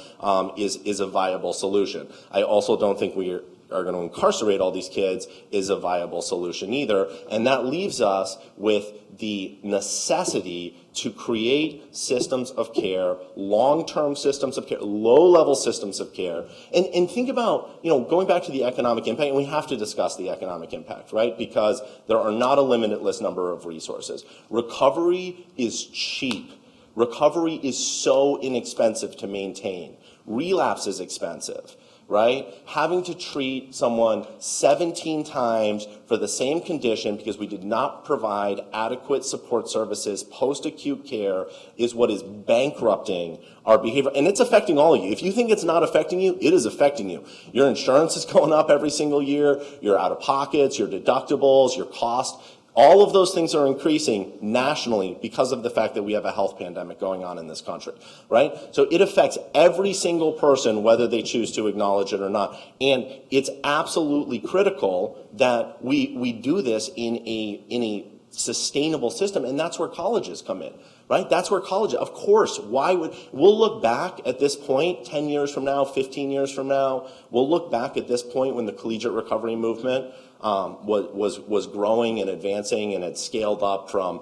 is a viable solution. I also don't think we are going to incarcerate all these kids is a viable solution either. And that leaves us with the necessity to create systems of care, long-term systems of care, low-level systems of care. And think about, going back to the economic impact, and we have to discuss the economic impact, right? Because there are not a limitless number of resources. Recovery is cheap. Recovery is so inexpensive to maintain. Relapse is expensive, right? Having to treat someone 17 times for the same condition because we did not provide adequate support services, post-acute care, is what is bankrupting our behavior. And it's affecting all of you. If you think it's not affecting you, it is affecting you. Your insurance is going up every single year, your out-of-pockets, your deductibles, your cost. All of those things are increasing nationally because of the fact that we have a health pandemic going on in this country, right? So it affects every single person, whether they choose to acknowledge it or not. And it's absolutely critical that we do this in a sustainable system, and that's where colleges come in, right? That's where colleges, of course, we'll look back at this point 10 years from now, 15 years from now, we'll look back at this point when the collegiate recovery movement was growing and advancing and had scaled up from,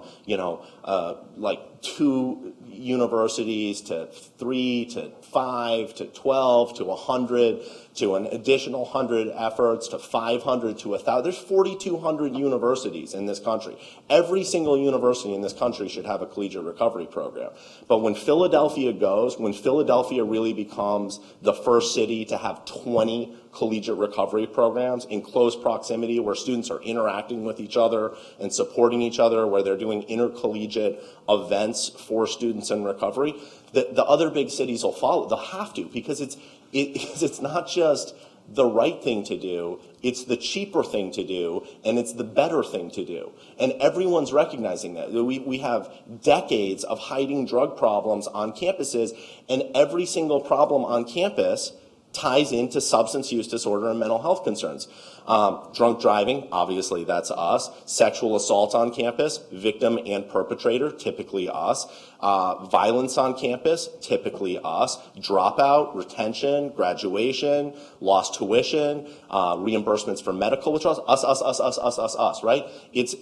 2 universities to 3 to 5 to 12 to 100 to an additional 100 efforts to 500 to 1,000. There's 4,200 universities in this country. Every single university in this country should have a collegiate recovery program. But when Philadelphia really becomes the first city to have 20 collegiate recovery programs in close proximity where students are interacting with each other and supporting each other, where they're doing intercollegiate events for students in recovery, the other big cities will follow. They'll have to, because it's not just the right thing to do, it's the cheaper thing to do, and it's the better thing to do. And everyone's recognizing that. We have decades of hiding drug problems on campuses, and every single problem on campus ties into substance use disorder and mental health concerns. Drunk driving, obviously that's us. Sexual assault on campus, victim and perpetrator, typically us. Violence on campus, typically us. Dropout, retention, graduation, lost tuition, reimbursements for medical withdrawals, us, right?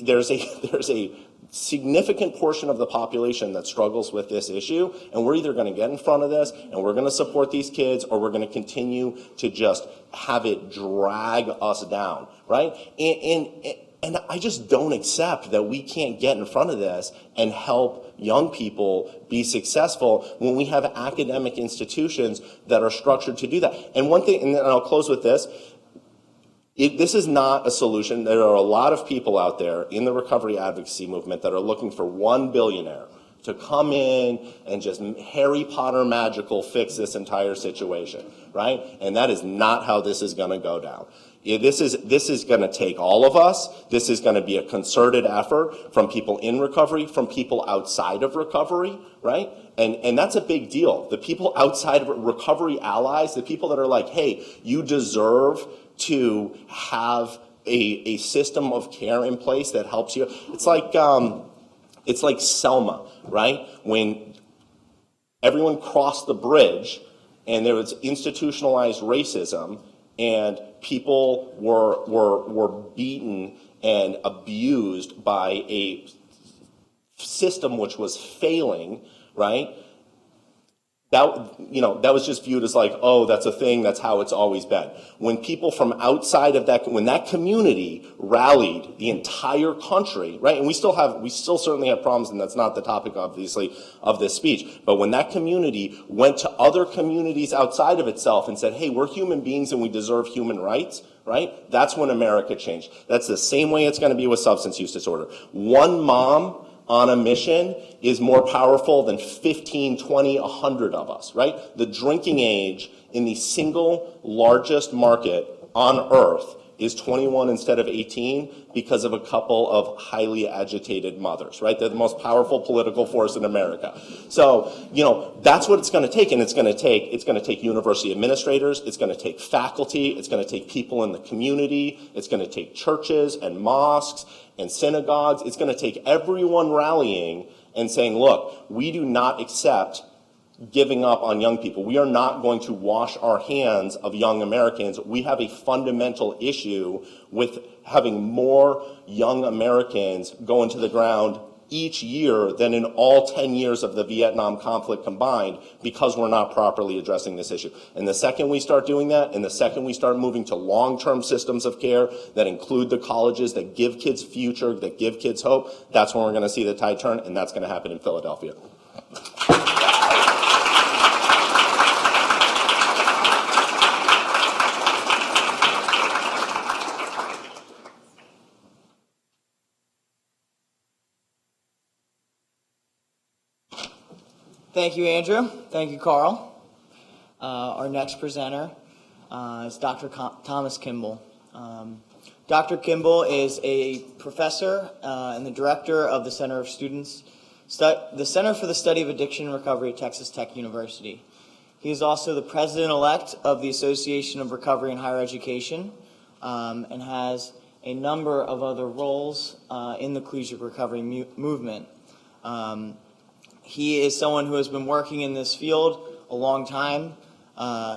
There's a significant portion of the population that struggles with this issue, and we're either going to get in front of this and we're going to support these kids, or we're going to continue to just have it drag us down, right? And I just don't accept that we can't get in front of this and help young people be successful when we have academic institutions that are structured to do that. And one thing, and I'll close with this, this is not a solution. There are a lot of people out there in the recovery advocacy movement that are looking for one billionaire to come in and just Harry Potter magical fix this entire situation, right? And that is not how this is going to go down. This is going to take all of us. This is going to be a concerted effort from people in recovery, from people outside of recovery, right? And that's a big deal. The people outside of recovery allies, the people that are like, hey, you deserve to have a system of care in place that helps you. It's like Selma, right? When everyone crossed the bridge and there was institutionalized racism and people were beaten and abused by a system which was failing, right? That was just viewed as like, oh, that's a thing, that's how it's always been. When people from outside of that, when that community rallied the entire country, right, and we still certainly have problems, and that's not the topic, obviously, of this speech, but when that community went to other communities outside of itself and said, hey, we're human beings and we deserve human rights, right, that's when America changed. That's the same way it's going to be with substance use disorder. One mom on a mission is more powerful than 15, 20, 100 of us, right? The drinking age in the single largest market on earth is 21 instead of 18 because of a couple of highly agitated mothers, right? They're the most powerful political force in America. So, that's what it's going to take, and it's going to take university administrators, it's going to take faculty, it's going to take people in the community, it's going to take churches and mosques and synagogues. It's going to take everyone rallying and saying, look, we do not accept giving up on young people. We are not going to wash our hands of young Americans. We have a fundamental issue with having more young Americans go into the ground each year than in all 10 years of the Vietnam conflict combined, because we're not properly addressing this issue. And the second we start doing that, and the second we start moving to long-term systems of care that include the colleges, that give kids future, that give kids hope, that's when we're going to see the tide turn, and that's going to happen in Philadelphia. Thank you, Andrew. Thank you, Carl. Our next presenter is Dr. Thomas Kimball. Dr. Kimball is a professor and the director of the Center for the Study of Addiction and Recovery at Texas Tech University. He is also the president-elect of the Association of Recovery in Higher Education and has a number of other roles in the collegiate recovery movement. He is someone who has been working in this field a long time,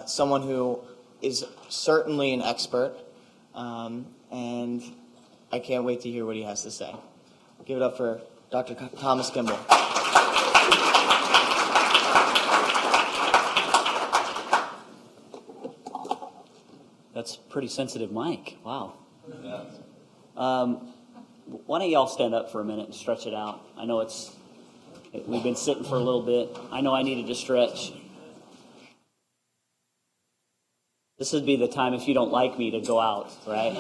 someone who is certainly an expert, and I can't wait to hear what he has to say. Give it up for Dr. Thomas Kimball. That's a pretty sensitive mic. Wow. Yes. Why don't y'all stand up for a minute and stretch it out? I know we've been sitting for a little bit. I know I needed to stretch. This would be the time, if you don't like me, to go out, right?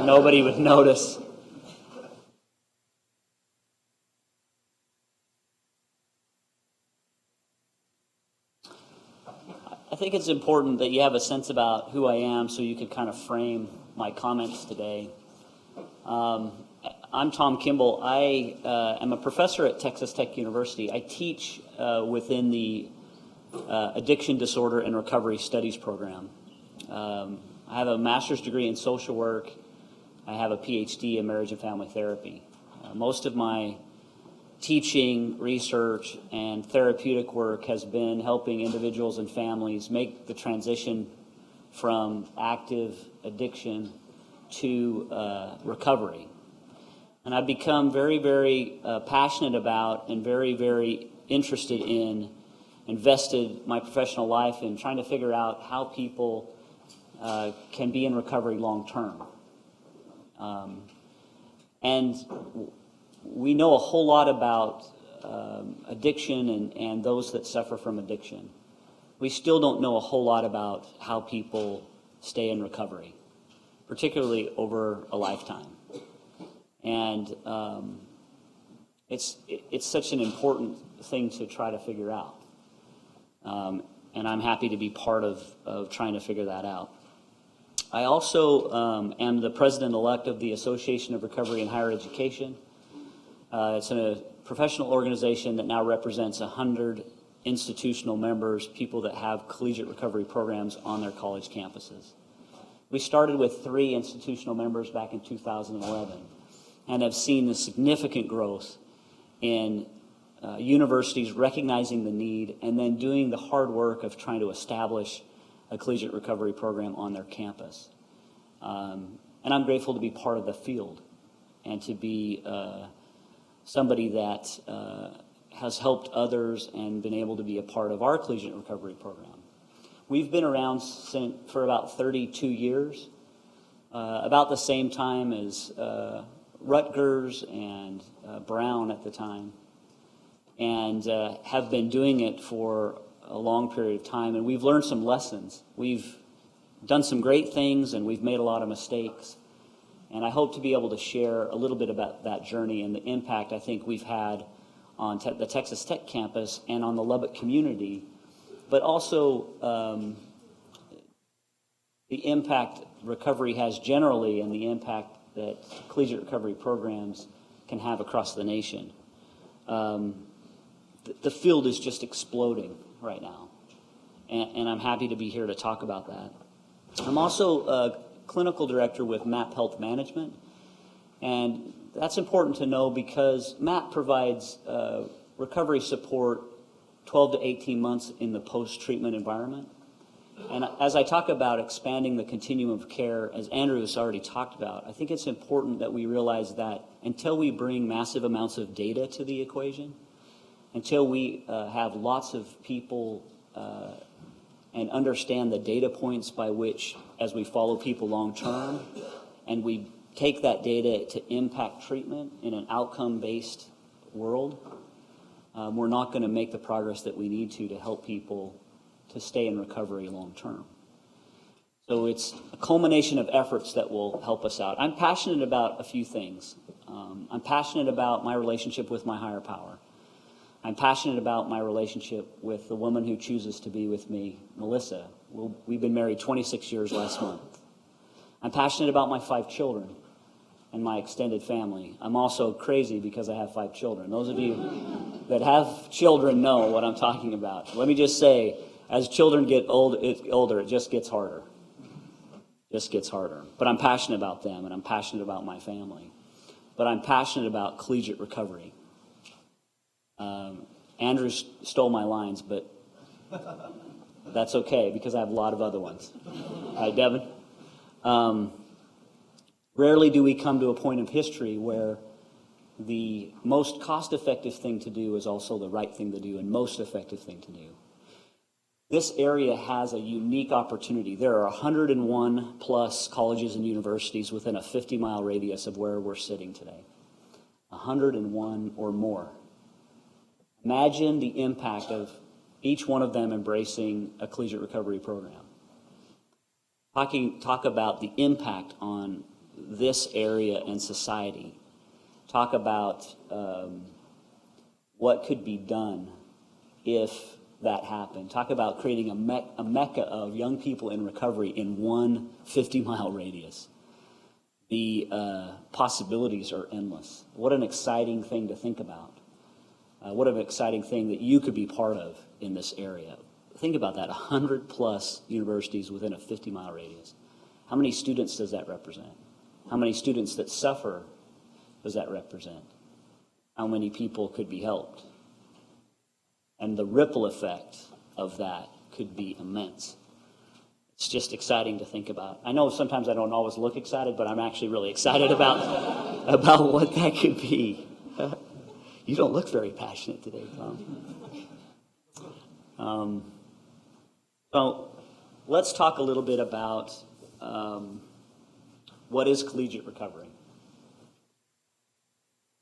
Nobody would notice. I think it's important that you have a sense about who I am so you can kind of frame my comments today. I'm Tom Kimball. I am a professor at Texas Tech University. I teach within the Addiction Disorder and Recovery Studies program. I have a master's degree in social work. I have a PhD in marriage and family therapy. Most of my teaching, research, and therapeutic work has been helping individuals and families make the transition from active addiction to recovery. And I've become very, very passionate about and very, very interested in, invested my professional life in trying to figure out how people can be in recovery long term. And we know a whole lot about addiction and those that suffer from addiction. We still don't know a whole lot about how people stay in recovery, particularly over a lifetime. And it's such an important thing to try to figure out. And I'm happy to be part of trying to figure that out. I also am the president-elect of the Association of Recovery in Higher Education. It's a professional organization that now represents 100 institutional members, people that have collegiate recovery programs on their college campuses. We started with 3 institutional members back in 2011 and have seen the significant growth in universities recognizing the need and then doing the hard work of trying to establish a collegiate recovery program on their campus. And I'm grateful to be part of the field and to be somebody that has helped others and been able to be a part of our collegiate recovery program. We've been around for about 32 years, about the same time as Rutgers and Brown at the time, and have been doing it for a long period of time, and we've learned some lessons. We've done some great things, and we've made a lot of mistakes. And I hope to be able to share a little bit about that journey and the impact I think we've had on the Texas Tech campus and on the Lubbock community, but also the impact recovery has generally and the impact that collegiate recovery programs can have across the nation. The field is just exploding right now, and I'm happy to be here to talk about that. I'm also a clinical director with MAP Health Management, and that's important to know because MAP provides recovery support 12 to 18 months in the post-treatment environment. And as I talk about expanding the continuum of care, as Andrew has already talked about, I think it's important that we realize that until we bring massive amounts of data to the equation, until we have lots of people and understand the data points by which, as we follow people long term, and we take that data to impact treatment in an outcome-based world, we're not going to make the progress that we need to help people to stay in recovery long term. So it's a culmination of efforts that will help us out. I'm passionate about a few things. I'm passionate about my relationship with my higher power. I'm passionate about my relationship with the woman who chooses to be with me, Melissa. We've been married 26 years last month. I'm passionate about my 5 children and my extended family. I'm also crazy because I have 5 children. Those of you that have children know what I'm talking about. Let me just say, as children get older, it just gets harder. Just gets harder. But I'm passionate about them, and I'm passionate about my family. But I'm passionate about collegiate recovery. Andrew stole my lines, but that's okay because I have a lot of other ones. Right, Devin? Rarely do we come to a point of history where the most cost-effective thing to do is also the right thing to do and most effective thing to do. This area has a unique opportunity. There are 101 plus colleges and universities within a 50-mile radius of where we're sitting today. 101 or more. Imagine the impact of each one of them embracing a collegiate recovery program. Talk about the impact on this area and society. Talk about what could be done if that happened. Talk about creating a mecca of young people in recovery in one 50-mile radius. The possibilities are endless. What an exciting thing to think about. What an exciting thing that you could be part of in this area. Think about that, 100 plus universities within a 50-mile radius. How many students does that represent? How many students that suffer does that represent? How many people could be helped? And the ripple effect of that could be immense. It's just exciting to think about. I know sometimes I don't always look excited, but I'm actually really excited about what that could be. You don't look very passionate today, Tom. So let's talk a little bit about what is collegiate recovery.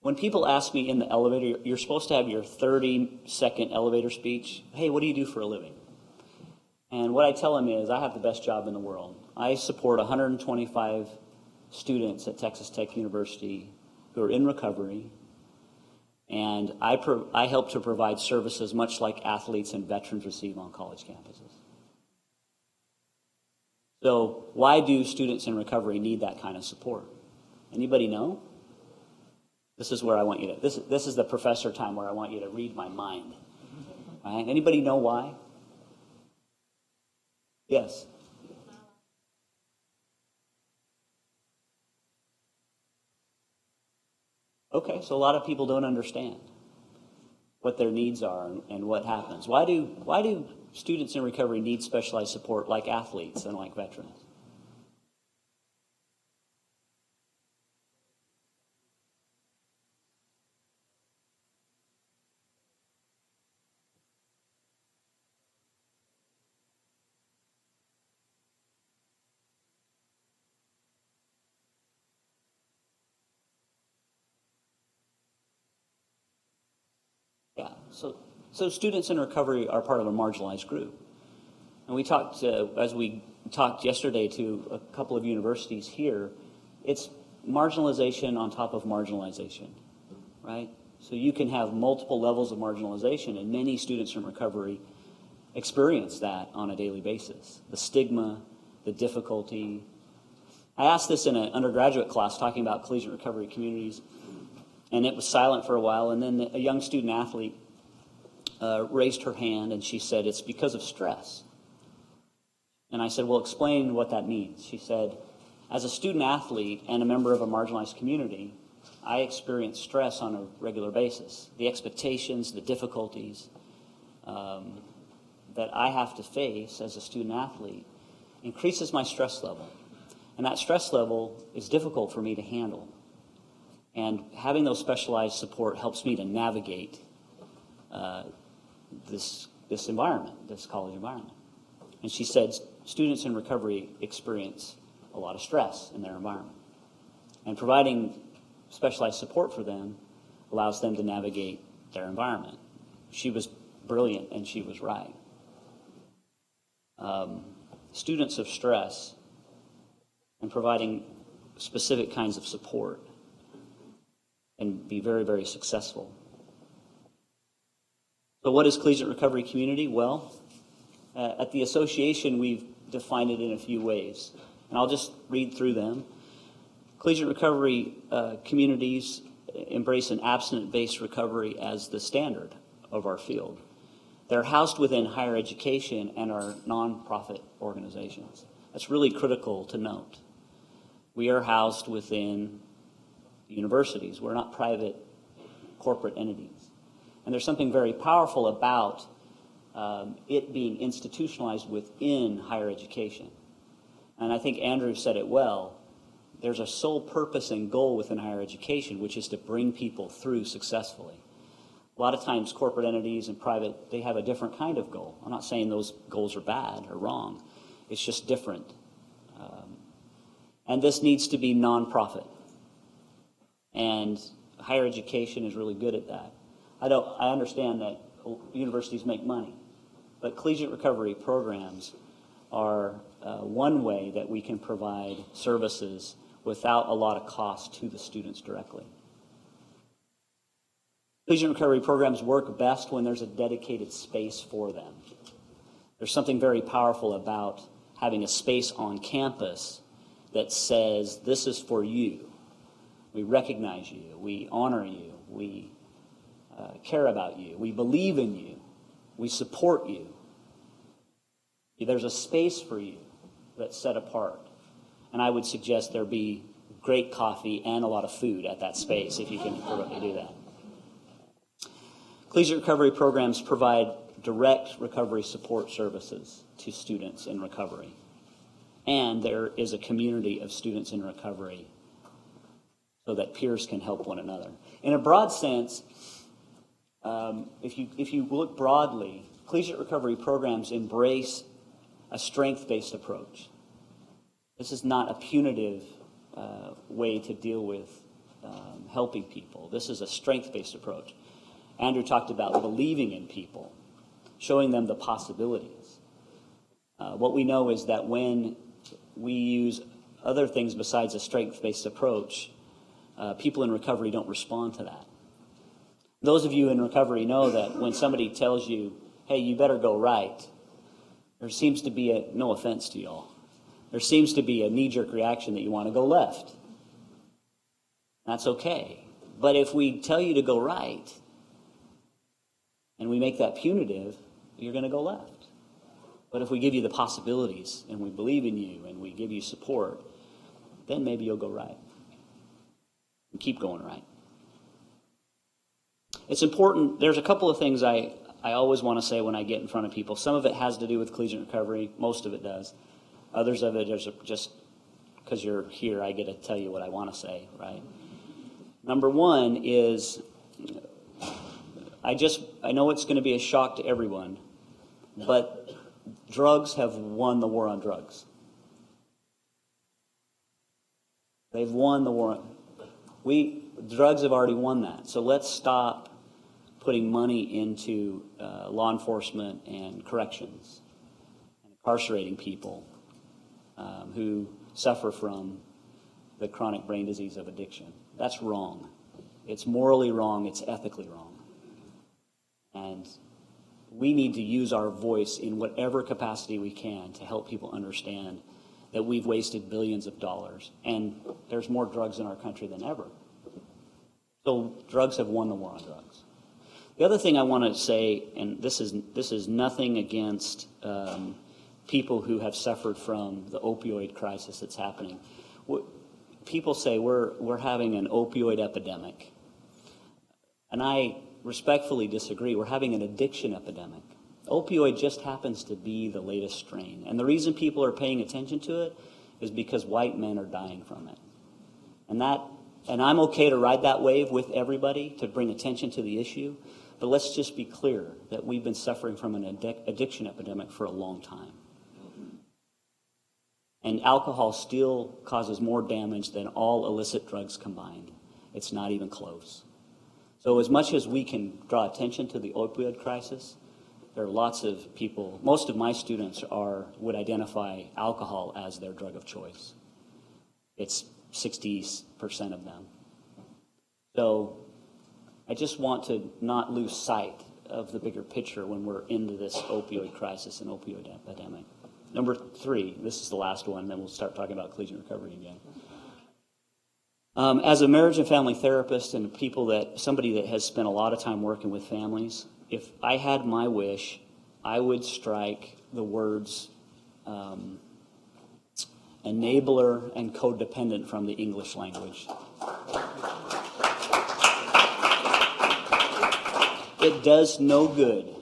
When people ask me in the elevator, you're supposed to have your 30-second elevator speech. Hey, what do you do for a living? And what I tell them is, I have the best job in the world. I support 125 students at Texas Tech University who are in recovery, and I help to provide services much like athletes and veterans receive on college campuses. So why do students in recovery need that kind of support? Anybody know? This is where I want you to, this is the professor time where I want you to read my mind. All right? Anybody know why? Yes. Okay, so a lot of people don't understand what their needs are and what happens. Why do students in recovery need specialized support like athletes and like veterans? Yeah, so students in recovery are part of a marginalized group. And we talked, as we talked yesterday to a couple of universities here, it's marginalization on top of marginalization, right? So you can have multiple levels of marginalization, and many students in recovery experience that on a daily basis. The stigma, the difficulty. I asked this in an undergraduate class talking about collegiate recovery communities, and it was silent for a while, and then a young student athlete raised her hand, and she said, it's because of stress. And I said, well, explain what that means. She said, as a student athlete and a member of a marginalized community, I experience stress on a regular basis. The expectations, the difficulties that I have to face as a student athlete increases my stress level. And that stress level is difficult for me to handle. And having those specialized support helps me to navigate this environment, this college environment. And she said students in recovery experience a lot of stress in their environment. And providing specialized support for them allows them to navigate their environment. She was brilliant, and she was right. Students of stress and providing specific kinds of support and be very, very successful. So what is collegiate recovery community? Well, at the association, we've defined it in a few ways, and I'll just read through them. Collegiate recovery communities embrace an abstinence-based recovery as the standard of our field. They're housed within higher education and are nonprofit organizations. That's really critical to note. We are housed within universities. We're not private corporate entities. And there's something very powerful about it being institutionalized within higher education. And I think Andrew said it well. There's a sole purpose and goal within higher education, which is to bring people through successfully. A lot of times corporate entities and private, they have a different kind of goal. I'm not saying those goals are bad or wrong. It's just different. And this needs to be nonprofit. And higher education is really good at that. I understand that universities make money, but collegiate recovery programs are one way that we can provide services without a lot of cost to the students directly. Collegiate recovery programs work best when there's a dedicated space for them. There's something very powerful about having a space on campus that says, this is for you. We recognize you. We honor you. We care about you. We believe in you. We support you. There's a space for you that's set apart. And I would suggest there be great coffee and a lot of food at that space if you can do that. Collegiate recovery programs provide direct recovery support services to students in recovery. And there is a community of students in recovery so that peers can help one another. In a broad sense, if you look broadly, collegiate recovery programs embrace a strength-based approach. This is not a punitive way to deal with helping people. This is a strength-based approach. Andrew talked about believing in people, showing them the possibilities. What we know is that when we use other things besides a strength-based approach, people in recovery don't respond to that. Those of you in recovery know that when somebody tells you, hey, you better go right, there seems to be no offense to y'all, there seems to be a knee-jerk reaction that you want to go left. That's okay. But if we tell you to go right, and we make that punitive, you're going to go left. But if we give you the possibilities, and we believe in you, and we give you support, then maybe you'll go right. And keep going right. It's important. There's a couple of things I always want to say when I get in front of people. Some of it has to do with collegiate recovery. Most of it does. Others of it is just because you're here, I get to tell you what I want to say, right? Number one is, I know it's going to be a shock to everyone, but drugs have won the war on drugs. They've won the war. Drugs have already won that. So let's stop putting money into law enforcement and corrections and incarcerating people who suffer from the chronic brain disease of addiction. That's wrong. It's morally wrong. It's ethically wrong. And we need to use our voice in whatever capacity we can to help people understand that we've wasted billions of dollars and there's more drugs in our country than ever. So drugs have won the war on drugs. The other thing I want to say, and this is nothing against people who have suffered from the opioid crisis that's happening. People say we're having an opioid epidemic, and I respectfully disagree. We're having an addiction epidemic. Opioid just happens to be the latest strain. And the reason people are paying attention to it is because white men are dying from it. And I'm okay to ride that wave with everybody to bring attention to the issue. But let's just be clear that we've been suffering from an addiction epidemic for a long time. And alcohol still causes more damage than all illicit drugs combined. It's not even close. So as much as we can draw attention to the opioid crisis, there are lots of people, most of my students would identify alcohol as their drug of choice. It's 60% of them. So I just want to not lose sight of the bigger picture when we're into this opioid crisis and opioid epidemic. Number 3, this is the last one, then we'll start talking about collegiate recovery again. As a marriage and family therapist and somebody that has spent a lot of time working with families, if I had my wish, I would strike the words enabler and codependent from the English language. It does no good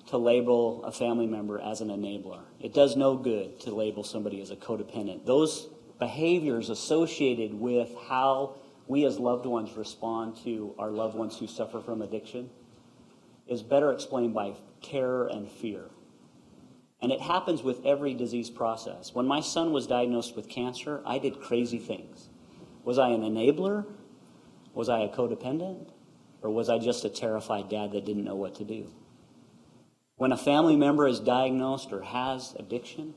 to label a family member as an enabler. It does no good to label somebody as a codependent. Those behaviors associated with how we as loved ones respond to our loved ones who suffer from addiction is better explained by terror and fear. And it happens with every disease process. When my son was diagnosed with cancer, I did crazy things. Was I an enabler? Was I a codependent? Or was I just a terrified dad that didn't know what to do? When a family member is diagnosed or has addiction,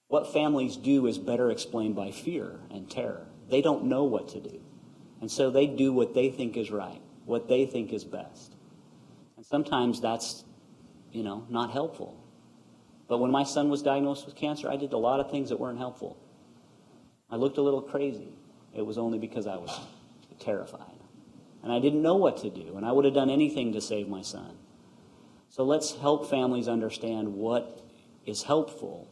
what families do is better explained by fear and terror. They don't know what to do. And so they do what they think is right, what they think is best. And sometimes that's, not helpful. But when my son was diagnosed with cancer, I did a lot of things that weren't helpful. I looked a little crazy. It was only because I was terrified. And I didn't know what to do, and I would have done anything to save my son. So let's help families understand what is helpful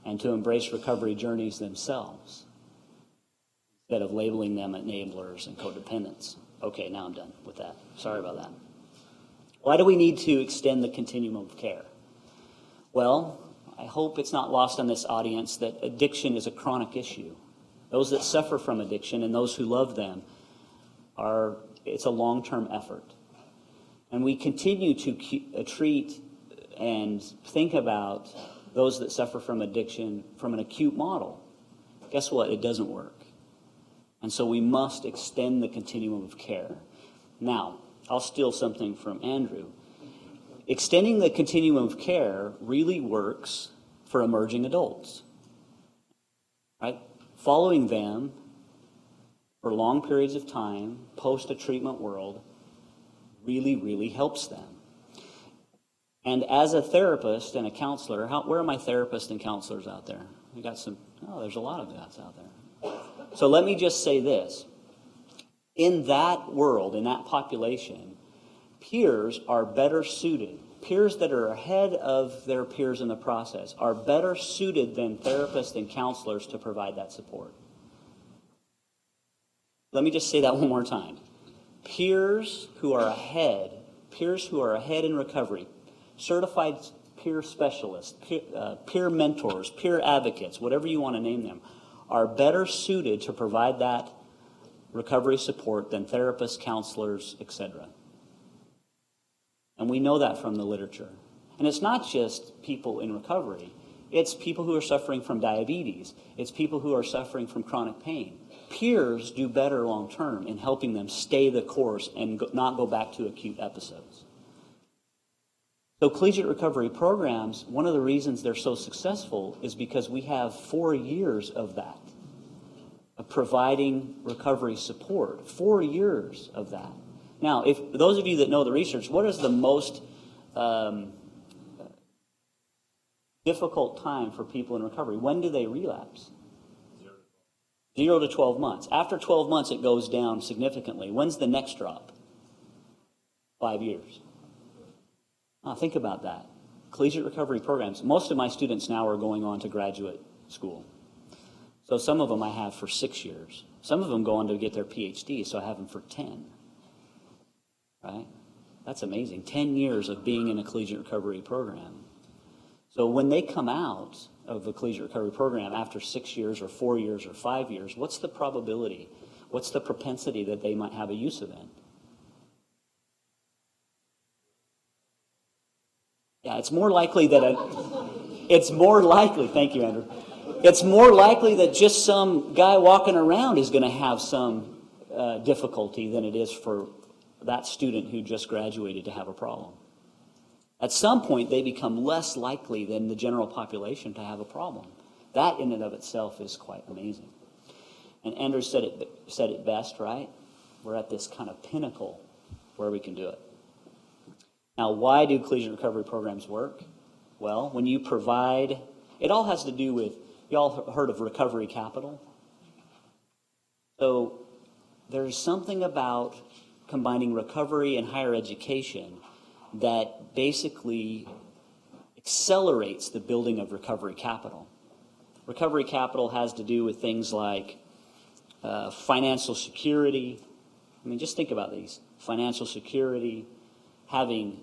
and to embrace recovery journeys themselves instead of labeling them enablers and codependents. Okay, now I'm done with that. Sorry about that. Why do we need to extend the continuum of care? Well, I hope it's not lost on this audience that addiction is a chronic issue. Those that suffer from addiction and those who love them it's a long-term effort. And we continue to treat and think about those that suffer from addiction from an acute model. Guess what? It doesn't work. And so we must extend the continuum of care. Now, I'll steal something from Andrew. Extending the continuum of care really works for emerging adults, right? Following them for long periods of time, post a treatment world, really, really helps them. And as a therapist and a counselor, where are my therapists and counselors out there? We got there's a lot of guys out there. So let me just say this. In that world, in that population, peers are better suited. Peers that are ahead of their peers in the process are better suited than therapists and counselors to provide that support. Let me just say that one more time. Peers who are ahead in recovery, certified peer specialists, peer mentors, peer advocates, whatever you want to name them, are better suited to provide that recovery support than therapists, counselors, etc. And we know that from the literature. And it's not just people in recovery. It's people who are suffering from diabetes. It's people who are suffering from chronic pain. Peers do better long term in helping them stay the course and not go back to acute episodes. So collegiate recovery programs, one of the reasons they're so successful is because we have 4 years of that, of providing recovery support. 4 years of that. Now, if those of you that know the research, what is the most difficult time for people in recovery? When do they relapse? 0 to 12 months. After 12 months, it goes down significantly. When's the next drop? 5 years. Think about that. Collegiate recovery programs. Most of my students now are going on to graduate school. So some of them I have for 6 years. Some of them go on to get their PhD, so I have them for 10. Right? That's amazing. 10 years of being in a collegiate recovery program. So when they come out of the collegiate recovery program after 6 years or 4 years or 5 years, what's the probability? What's the propensity that they might have a use event? Yeah, it's more likely that thank you, Andrew. It's more likely that just some guy walking around is going to have some difficulty than it is for that student who just graduated to have a problem. At some point, they become less likely than the general population to have a problem. That in and of itself is quite amazing. And Andrew said it best, right? We're at this kind of pinnacle where we can do it. Now, why do collegiate recovery programs work? Well, when you provide, it all has to do with, you all heard of recovery capital? So there's something about combining recovery and higher education that basically accelerates the building of recovery capital. Recovery capital has to do with things like financial security. I mean, just think about these. Financial security, having,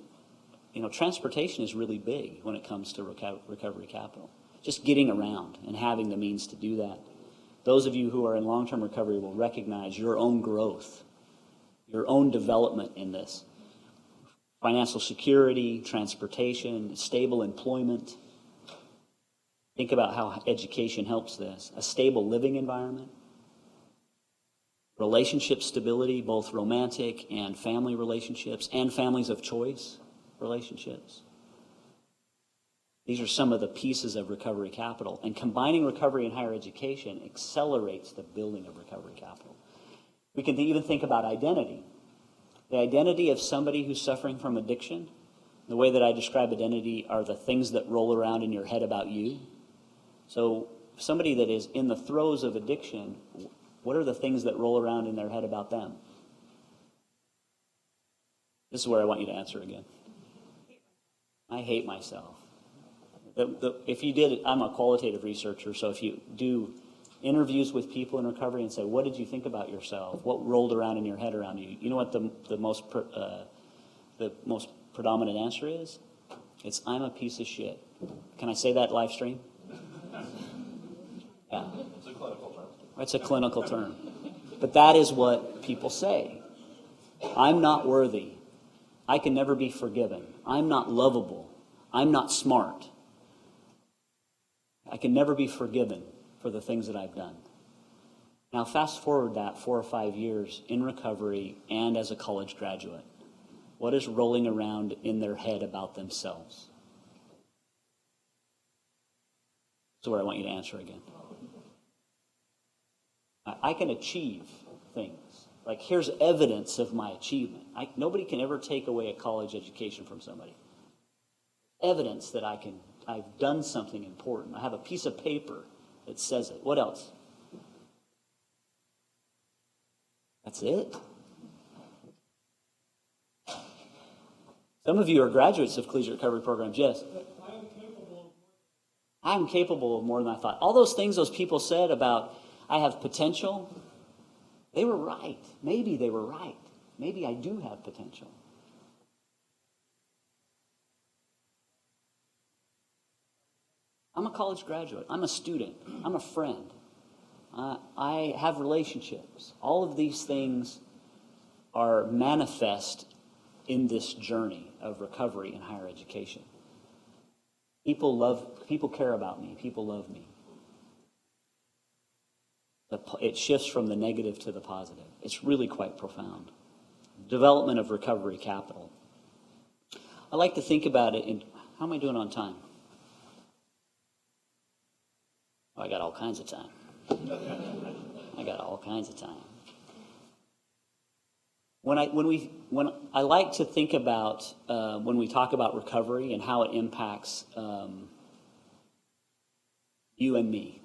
transportation is really big when it comes to recovery capital. Just getting around and having the means to do that. Those of you who are in long-term recovery will recognize your own growth, your own development in this. financial security, transportation, stable employment. Think about how education helps this. A stable living environment, relationship stability, both romantic and family relationships, and families of choice relationships. These are some of the pieces of recovery capital. And combining recovery and higher education accelerates the building of recovery capital. We can even think about identity. The identity of somebody who's suffering from addiction, the way that I describe identity are the things that roll around in your head about you. So somebody that is in the throes of addiction, what are the things that roll around in their head about them? This is where I want you to answer again. I hate myself. If you did, I'm a qualitative researcher, so if you do interviews with people in recovery and say, what did you think about yourself? What rolled around in your head around you? You know what the most predominant answer is? It's, I'm a piece of shit. Can I say that live stream? Yeah. It's a clinical term. It's a clinical term. But that is what people say. I'm not worthy. I can never be forgiven. I'm not lovable. I'm not smart. I can never be forgiven for the things that I've done. Now fast forward that 4 or 5 years in recovery and as a college graduate. What is rolling around in their head about themselves? That's what I want you to answer again. I can achieve things. Like, here's evidence of my achievement. Nobody can ever take away a college education from somebody. Evidence that I've done something important. I have a piece of paper that says it. What else? That's it. Some of you are graduates of collegiate recovery programs, yes. I'm capable of more than I thought. All those things those people said about I have potential, they were right. Maybe they were right. Maybe I do have potential. I'm a college graduate. I'm a student. I'm a friend. I have relationships. All of these things are manifest in this journey of recovery and higher education. People care about me. People love me. It shifts from the negative to the positive. It's really quite profound. Development of recovery capital. I like to think about it in, how am I doing on time? Oh, I got all kinds of time. I got all kinds of time. When I like to think about when we talk about recovery and how it impacts you and me,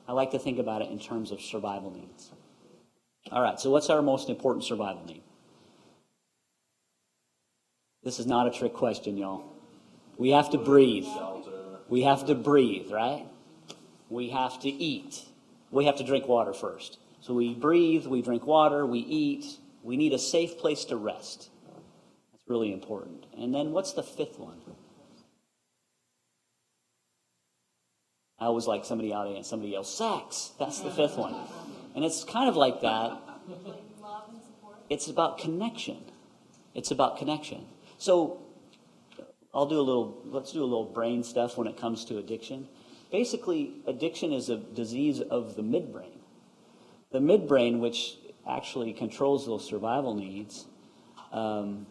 I like to think about it in terms of survival needs. All right, so what's our most important survival need? This is not a trick question, y'all. We have to breathe. We have to breathe, right? We have to eat. We have to drink water first. So we breathe, we drink water, we eat. We need a safe place to rest. That's really important. And then what's the fifth one? I always like somebody out and somebody yells, sex. That's the fifth one. And it's kind of like that. It's about connection. It's about connection. So let's do a little brain stuff when it comes to addiction. Basically, addiction is a disease of the midbrain. The midbrain, which actually controls those survival needs, for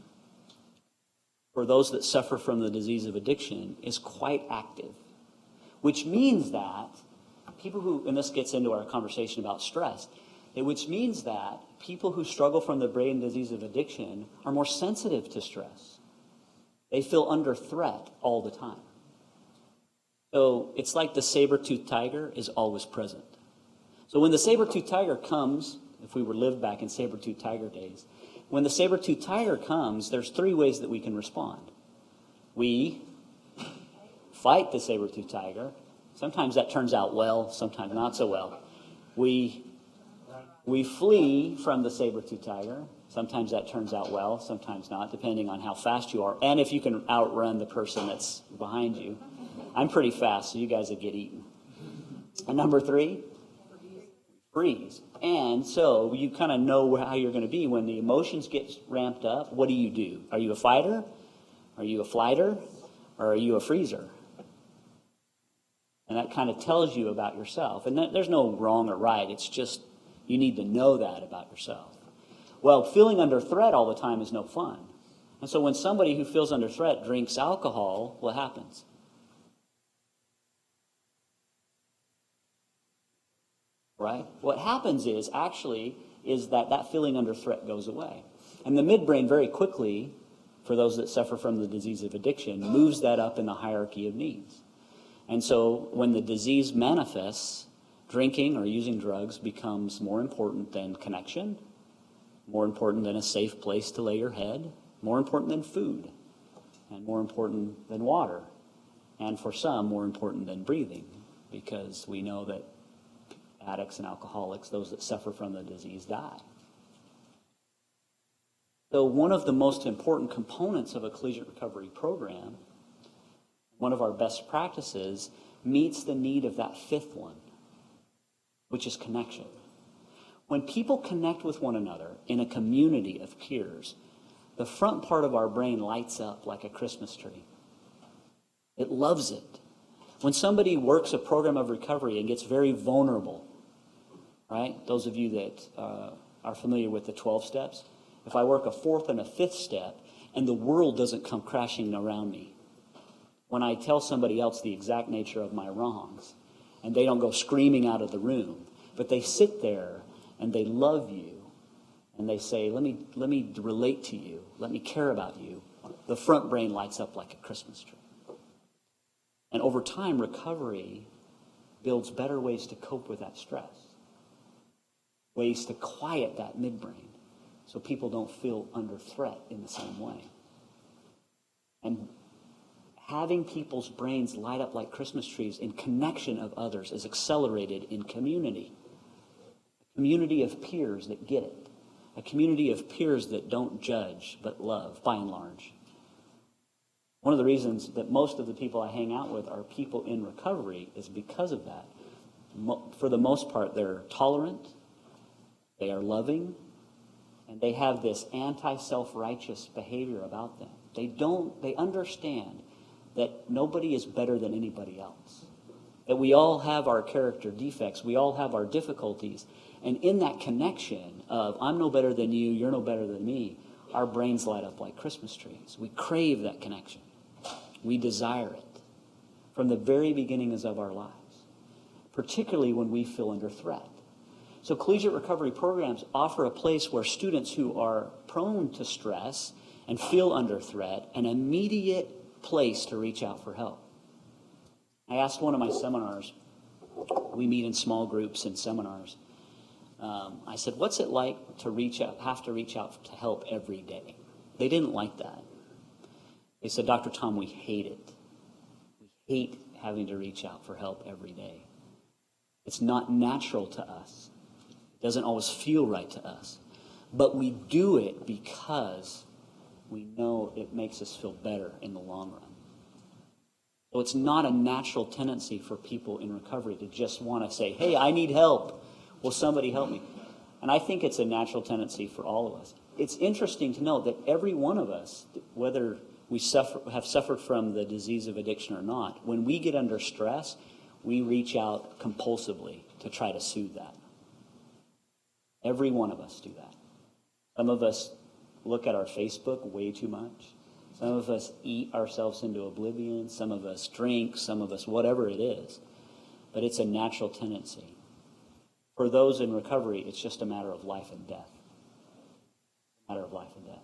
those that suffer from the disease of addiction, is quite active. Which means that people who, and this gets into our conversation about stress, which means that people who struggle from the brain disease of addiction are more sensitive to stress. They feel under threat all the time. So it's like the saber-toothed tiger is always present. So when the saber-toothed tiger comes, if we were lived back in saber-toothed tiger days, when the saber-toothed tiger comes, there's 3 ways that we can respond. We fight the saber-toothed tiger. Sometimes that turns out well, sometimes not so well. We flee from the saber-toothed tiger. Sometimes that turns out well, sometimes not, depending on how fast you are, and if you can outrun the person that's behind you. I'm pretty fast, so you guys would get eaten. And number 3, freeze. And so you kind of know how you're going to be. When the emotions get ramped up, what do? Are you a fighter? Are you a flighter? Or are you a freezer? And that kind of tells you about yourself. And there's no wrong or right. It's just you need to know that about yourself. Well, feeling under threat all the time is no fun. And so when somebody who feels under threat drinks alcohol, what happens? Right? What happens is that feeling under threat goes away. And the midbrain very quickly, for those that suffer from the disease of addiction, moves that up in the hierarchy of needs. And so when the disease manifests, drinking or using drugs becomes more important than connection, more important than a safe place to lay your head, more important than food, and more important than water, and for some, more important than breathing, because we know that addicts and alcoholics, those that suffer from the disease, die. So one of the most important components of a collegiate recovery program, one of our best practices, meets the need of that fifth one, which is connection. When people connect with one another in a community of peers, the front part of our brain lights up like a Christmas tree. It loves it. When somebody works a program of recovery and gets very vulnerable, right? Those of you that are familiar with the 12 steps, if I work a fourth and a fifth step and the world doesn't come crashing around me, when I tell somebody else the exact nature of my wrongs, and they don't go screaming out of the room, but they sit there and they love you, and they say, let me relate to you, let me care about you, the front brain lights up like a Christmas tree. And over time, recovery builds better ways to cope with that stress, ways to quiet that midbrain so people don't feel under threat in the same way. And having people's brains light up like Christmas trees in connection of others is accelerated in community. A community of peers that get it. A community of peers that don't judge but love, by and large. One of the reasons that most of the people I hang out with are people in recovery is because of that. For the most part, they're tolerant, they are loving, and they have this anti-self-righteous behavior about them. They understand that nobody is better than anybody else. That we all have our character defects, we all have our difficulties, and in that connection of I'm no better than you, you're no better than me, our brains light up like Christmas trees. We crave that connection. We desire it from the very beginnings of our lives, particularly when we feel under threat. So collegiate recovery programs offer a place where students who are prone to stress and feel under threat, an immediate place to reach out for help. I asked one of my seminars, we meet in small groups and seminars, I said, what's it like to have to reach out to help every day? They didn't like that. They said, Dr. Tom, we hate it. We hate having to reach out for help every day. It's not natural to us. It doesn't always feel right to us. But we do it because we know it makes us feel better in the long run. So it's not a natural tendency for people in recovery to just want to say, hey, I need help. Will somebody help me? And I think it's a natural tendency for all of us. It's interesting to note that every one of us, whether we have suffered from the disease of addiction or not, when we get under stress, we reach out compulsively to try to soothe that. Every one of us do that. Some of us look at our Facebook way too much. Some of us eat ourselves into oblivion. Some of us drink. Some of us whatever it is. But it's a natural tendency. For those in recovery, it's just a matter of life and death. A matter of life and death.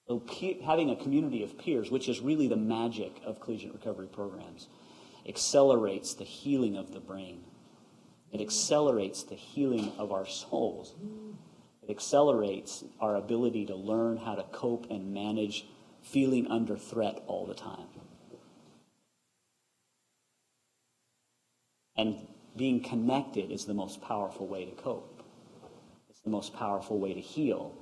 So having a community of peers, which is really the magic of collegiate recovery programs, accelerates the healing of the brain. It accelerates the healing of our souls. It accelerates our ability to learn how to cope and manage feeling under threat all the time. And being connected is the most powerful way to cope. It's the most powerful way to heal.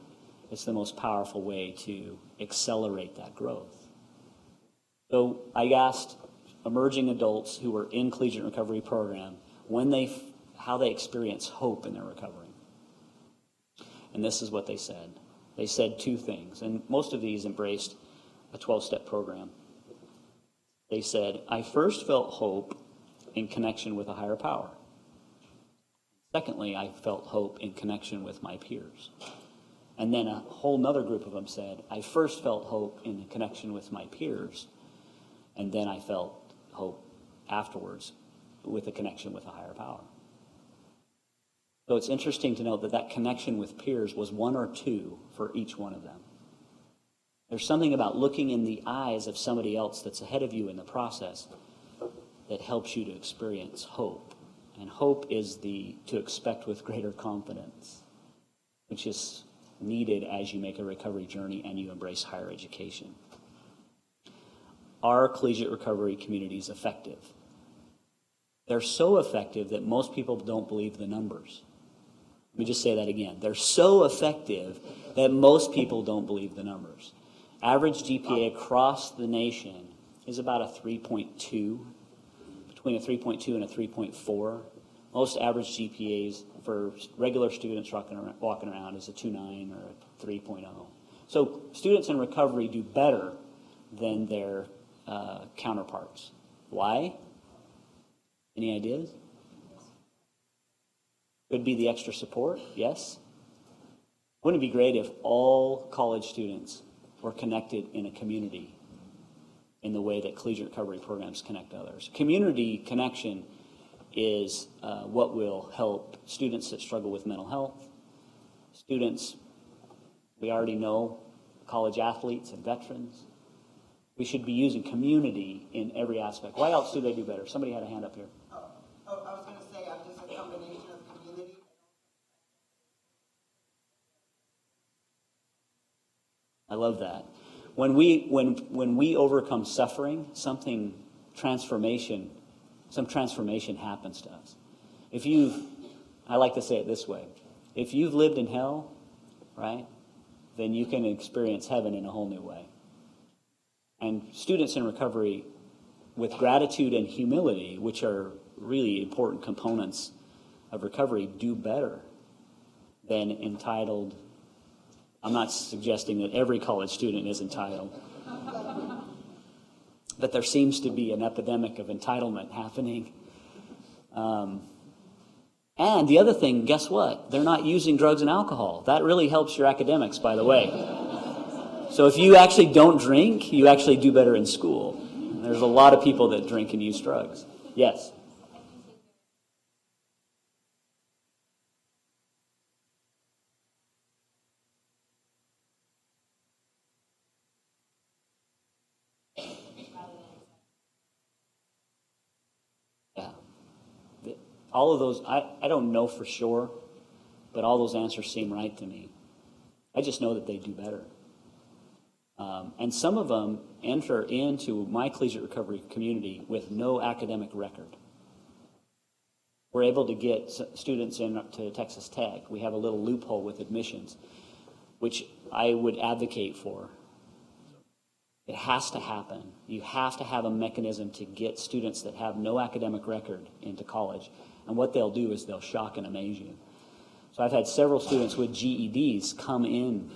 It's the most powerful way to accelerate that growth. So I asked emerging adults who were in collegiate recovery program when they how they experience hope in their recovery. And this is what they said. They said two things, and most of these embraced a 12-step program. They said, I first felt hope in connection with a higher power. Secondly, I felt hope in connection with my peers. And then a whole nother group of them said, I first felt hope in connection with my peers, and then I felt hope afterwards with a connection with a higher power. So it's interesting to note that that connection with peers was 1 or 2 for each one of them. There's something about looking in the eyes of somebody else that's ahead of you in the process that helps you to experience hope. And hope is to expect with greater confidence, which is needed as you make a recovery journey and you embrace higher education. Our collegiate recovery community is effective. They're so effective that most people don't believe the numbers. Let me just say that again. They're so effective that most people don't believe the numbers. Average GPA across the nation is about a 3.2, between a 3.2 and a 3.4. Most average GPAs for regular students walking around is a 2.9 or a 3.0. So students in recovery do better than their counterparts. Why? Any ideas? Could be the extra support, yes. Wouldn't it be great if all college students were connected in a community in the way that collegiate recovery programs connect others? Community connection is what will help students that struggle with mental health, students, we already know, college athletes and veterans. We should be using community in every aspect. Why else do they do better? Somebody had a hand up here. I was going to say, I'm just a combination of community. I love that. When we overcome suffering, some transformation happens to us. I like to say it this way, if you've lived in hell, right, then you can experience heaven in a whole new way. And students in recovery with gratitude and humility, which are really important components of recovery, do better than entitled. I'm not suggesting that every college student is entitled, but there seems to be an epidemic of entitlement happening. And the other thing, guess what? They're not using drugs and alcohol. That really helps your academics, by the way. So if you actually don't drink, you actually do better in school. There's a lot of people that drink and use drugs. Yes? Yeah. All of those, I don't know for sure, but all those answers seem right to me. I just know that they do better. And some of them enter into my collegiate recovery community with no academic record. We're able to get students into Texas Tech. We have a little loophole with admissions, which I would advocate for. It has to happen. You have to have a mechanism to get students that have no academic record into college. And what they'll do is they'll shock and amaze you. So I've had several students with GEDs come in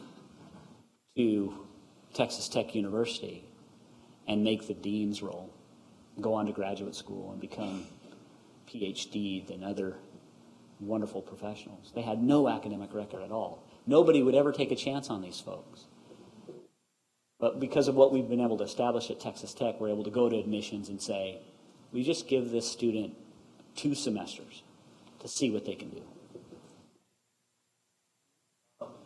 to Texas Tech University and make the dean's role, go on to graduate school and become PhDs and other wonderful professionals. They had no academic record at all. Nobody would ever take a chance on these folks. But because of what we've been able to establish at Texas Tech, we're able to go to admissions and say, we just give this student 2 semesters to see what they can do.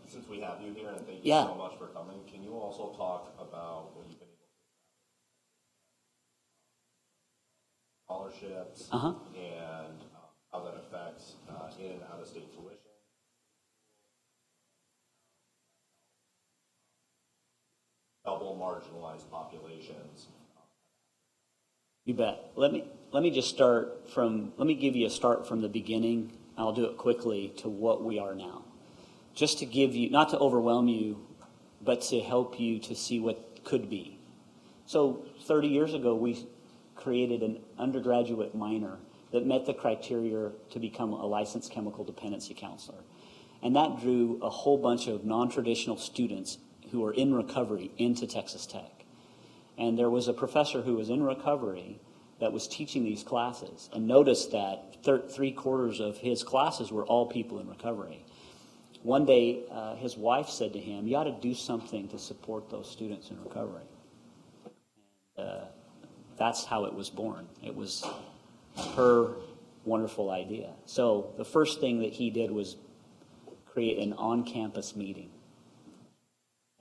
Since we have you here, and thank you Yeah. so much for coming, can you also talk about what you've been able to scholarships and how that affects in and out of state tuition? Double marginalized populations. You bet. Let me just start from, let me give you a start from the beginning. I'll do it quickly to what we are now. Just to give you, not to overwhelm you, but to help you to see what could be. So 30 years ago, we created an undergraduate minor that met the criteria to become a licensed chemical dependency counselor. And that drew a whole bunch of non-traditional students who were in recovery into Texas Tech. And there was a professor who was in recovery that was teaching these classes and noticed that 3/4 of his classes were all people in recovery. One day, his wife said to him, "You ought to do something to support those students in recovery." And that's how it was born. It was her wonderful idea. So the first thing that he did was create an on-campus meeting.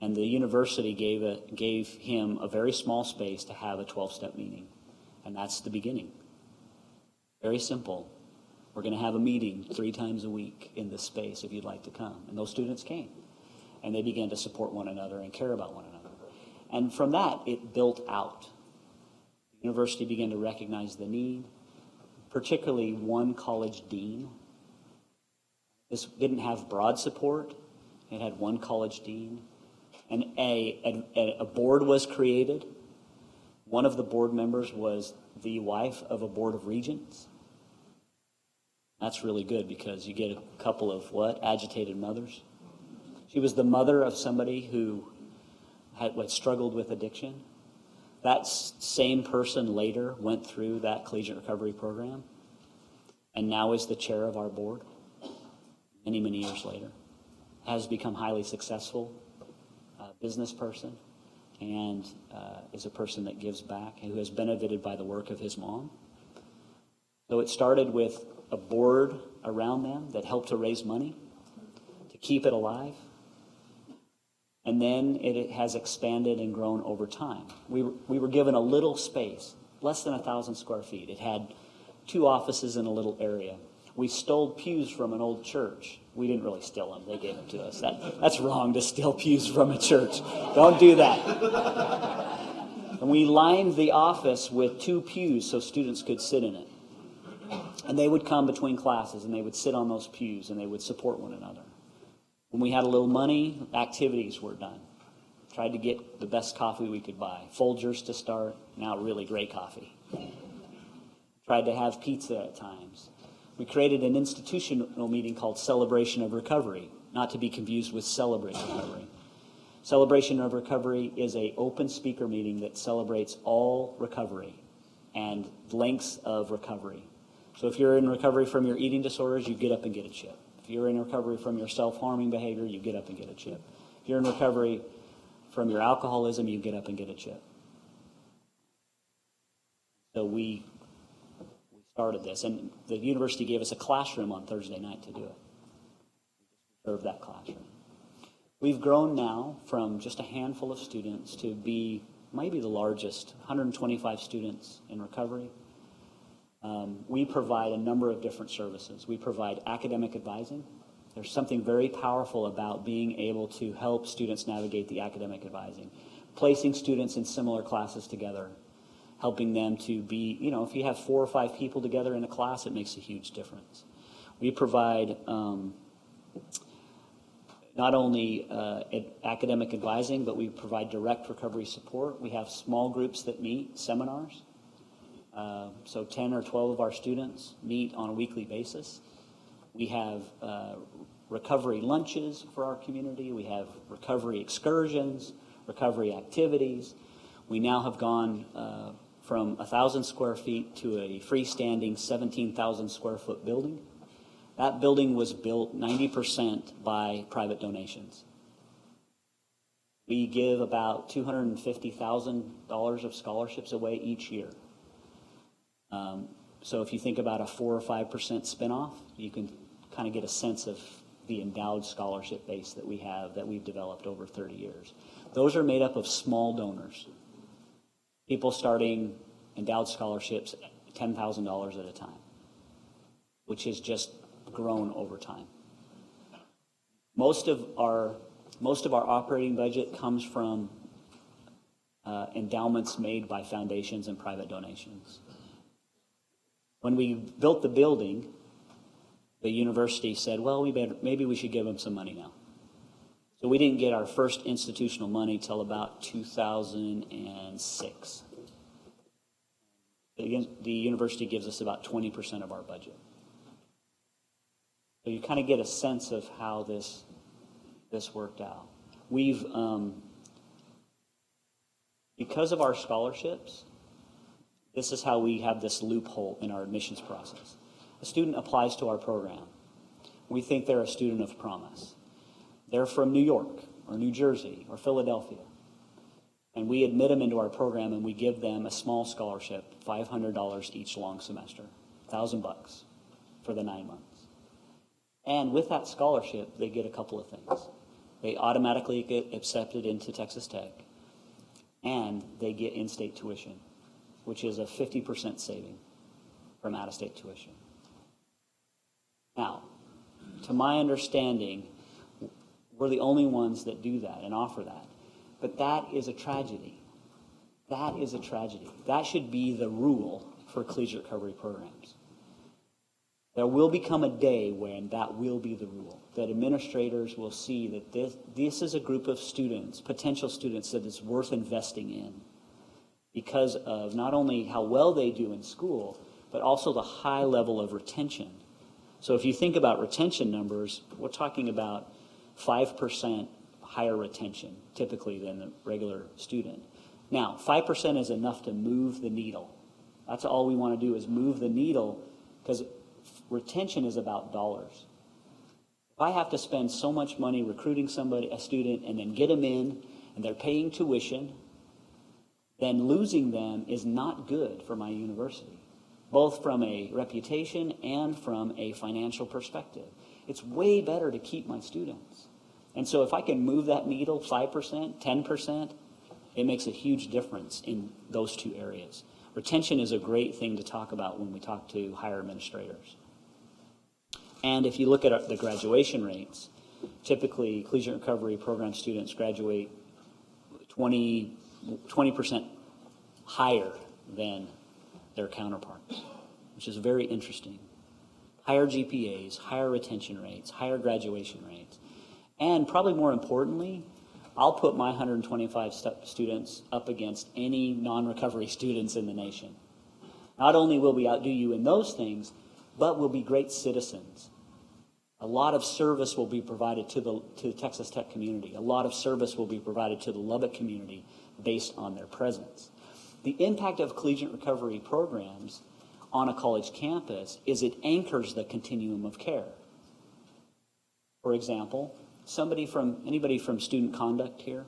And the university gave him a very small space to have a 12-step meeting. And that's the beginning. Very simple. We're going to have a meeting 3 times a week in this space if you'd like to come. And those students came. And they began to support one another and care about one another. And from that, it built out. The university began to recognize the need, particularly one college dean. This didn't have broad support. It had one college dean. And a board was created. One of the board members was the wife of a board of regents. That's really good because you get a couple of agitated mothers. She was the mother of somebody who had struggled with addiction. That same person later went through that collegiate recovery program and now is the chair of our board many, many years later. Has become highly successful business person and is a person that gives back and who has benefited by the work of his mom. So it started with a board around them that helped to raise money to keep it alive. And then it has expanded and grown over time. We were given a little space, less than 1,000 square feet. It had 2 offices in a little area. We stole pews from an old church. We didn't really steal them. They gave them to us. That's wrong to steal pews from a church. Don't do that. And we lined the office with 2 pews so students could sit in it. And they would come between classes and they would sit on those pews and they would support one another. When we had a little money, activities were done. Tried to get the best coffee we could buy. Folgers to start, now really great coffee. Tried to have pizza at times. We created an institutional meeting called Celebration of Recovery, not to be confused with Celebrate Recovery. Celebration of Recovery is an open speaker meeting that celebrates all recovery and lengths of recovery. So if you're in recovery from your eating disorders, you get up and get a chip. If you're in recovery from your self-harming behavior, you get up and get a chip. If you're in recovery from your alcoholism, you get up and get a chip. So we started this, and the university gave us a classroom on Thursday night to do it. Serve that classroom. We've grown now from just a handful of students to be maybe the largest, 125 students in recovery. We provide a number of different services. We provide academic advising. There's something very powerful about being able to help students navigate the academic advising, placing students in similar classes together, helping them to be, if you have 4 or 5 people together in a class, it makes a huge difference. We provide not only academic advising, but we provide direct recovery support. We have small groups that meet, seminars. So 10 or 12 of our students meet on a weekly basis. We have recovery lunches for our community. We have recovery excursions, recovery activities. We now have gone from 1,000 square feet to a freestanding 17,000 square foot building. That building was built 90% by private donations. We give about $250,000 of scholarships away each year. So if you think about a 4 or 5% spinoff, you can kind of get a sense of the endowed scholarship base that we have, that we've developed over 30 years. Those are made up of small donors. People starting endowed scholarships at $10,000 at a time, which has just grown over time. Most of our operating budget comes from endowments made by foundations and private donations. When we built the building, the university said, well, maybe we should give them some money now. So we didn't get our first institutional money till about 2006. The university gives us about 20% of our budget. So you kind of get a sense of how this worked out. We've, because of our scholarships, this is how we have this loophole in our admissions process. A student applies to our program. We think they're a student of promise. They're from New York or New Jersey or Philadelphia. And we admit them into our program and we give them a small scholarship, $500 each long semester, $1,000 for the 9 months. And with that scholarship, they get a couple of things. They automatically get accepted into Texas Tech, and they get in-state tuition, which is a 50% saving from out-of-state tuition. Now, to my understanding, we're the only ones that do that and offer that. But that is a tragedy. That is a tragedy. That should be the rule for collegiate recovery programs. There will become a day when that will be the rule, that administrators will see that this is a group of students, potential students, that is worth investing in because of not only how well they do in school, but also the high level of retention. So if you think about retention numbers, we're talking about 5% higher retention typically than the regular student. Now, 5% is enough to move the needle. That's all we want to do is move the needle, because retention is about dollars. If I have to spend so much money recruiting a student, and then get them in, and they're paying tuition, then losing them is not good for my university, both from a reputation and from a financial perspective. It's way better to keep my students. And so if I can move that needle 5%, 10%, it makes a huge difference in those two areas. Retention is a great thing to talk about when we talk to higher administrators. And if you look at the graduation rates, typically collegiate recovery program students graduate 20% higher than their counterparts, which is very interesting. Higher GPAs, higher retention rates, higher graduation rates. And probably more importantly, I'll put my 125 students up against any non-recovery students in the nation. Not only will we outdo you in those things, but we'll be great citizens. A lot of service will be provided to the Texas Tech community. A lot of service will be provided to the Lubbock community based on their presence. The impact of collegiate recovery programs on a college campus is it anchors the continuum of care. For example, anybody from student conduct here?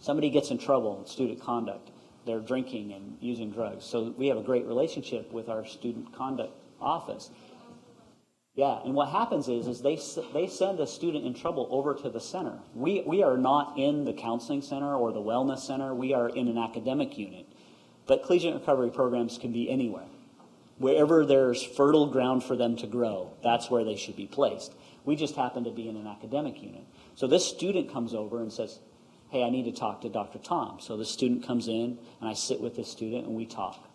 Somebody gets in trouble in student conduct. They're drinking and using drugs. So we have a great relationship with our student conduct office. Yeah, and what happens is they send a student in trouble over to the center. We are not in the counseling center or the wellness center. We are in an academic unit. But collegiate recovery programs can be anywhere. Wherever there's fertile ground for them to grow, that's where they should be placed. We just happen to be in an academic unit. So this student comes over and says, hey, I need to talk to Dr. Tom. So the student comes in, and I sit with the student, and we talk,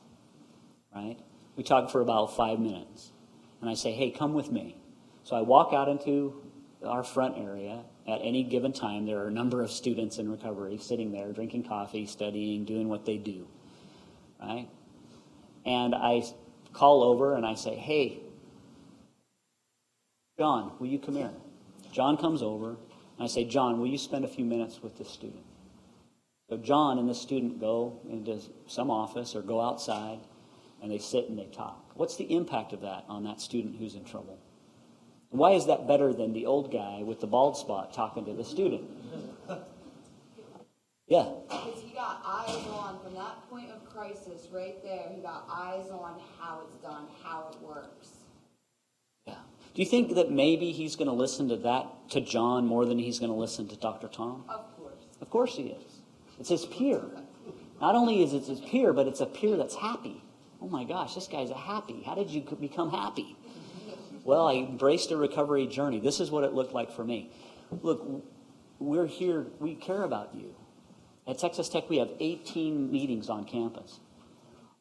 right? We talk for about 5 minutes. And I say, hey, come with me. So I walk out into our front area. At any given time, there are a number of students in recovery sitting there, drinking coffee, studying, doing what they do, right? And I call over, and I say, hey, John, will you come here? John comes over, and I say, John, will you spend a few minutes with this student? So John and the student go into some office or go outside, and they sit and they talk. What's the impact of that on that student who's in trouble? And why is that better than the old guy with the bald spot talking to the student? Yeah. Because he got eyes on, from that point of crisis right there, he got eyes on how it's done, how it works. Yeah. Do you think that maybe he's going to listen to John more than he's going to listen to Dr. Tom? Of course. Of course he is. It's his peer. Not only is it his peer, but it's a peer that's happy. Oh my gosh, this guy's happy. How did you become happy? Well, I embraced a recovery journey. This is what it looked like for me. Look, we're here. We care about you. At Texas Tech, we have 18 meetings on campus.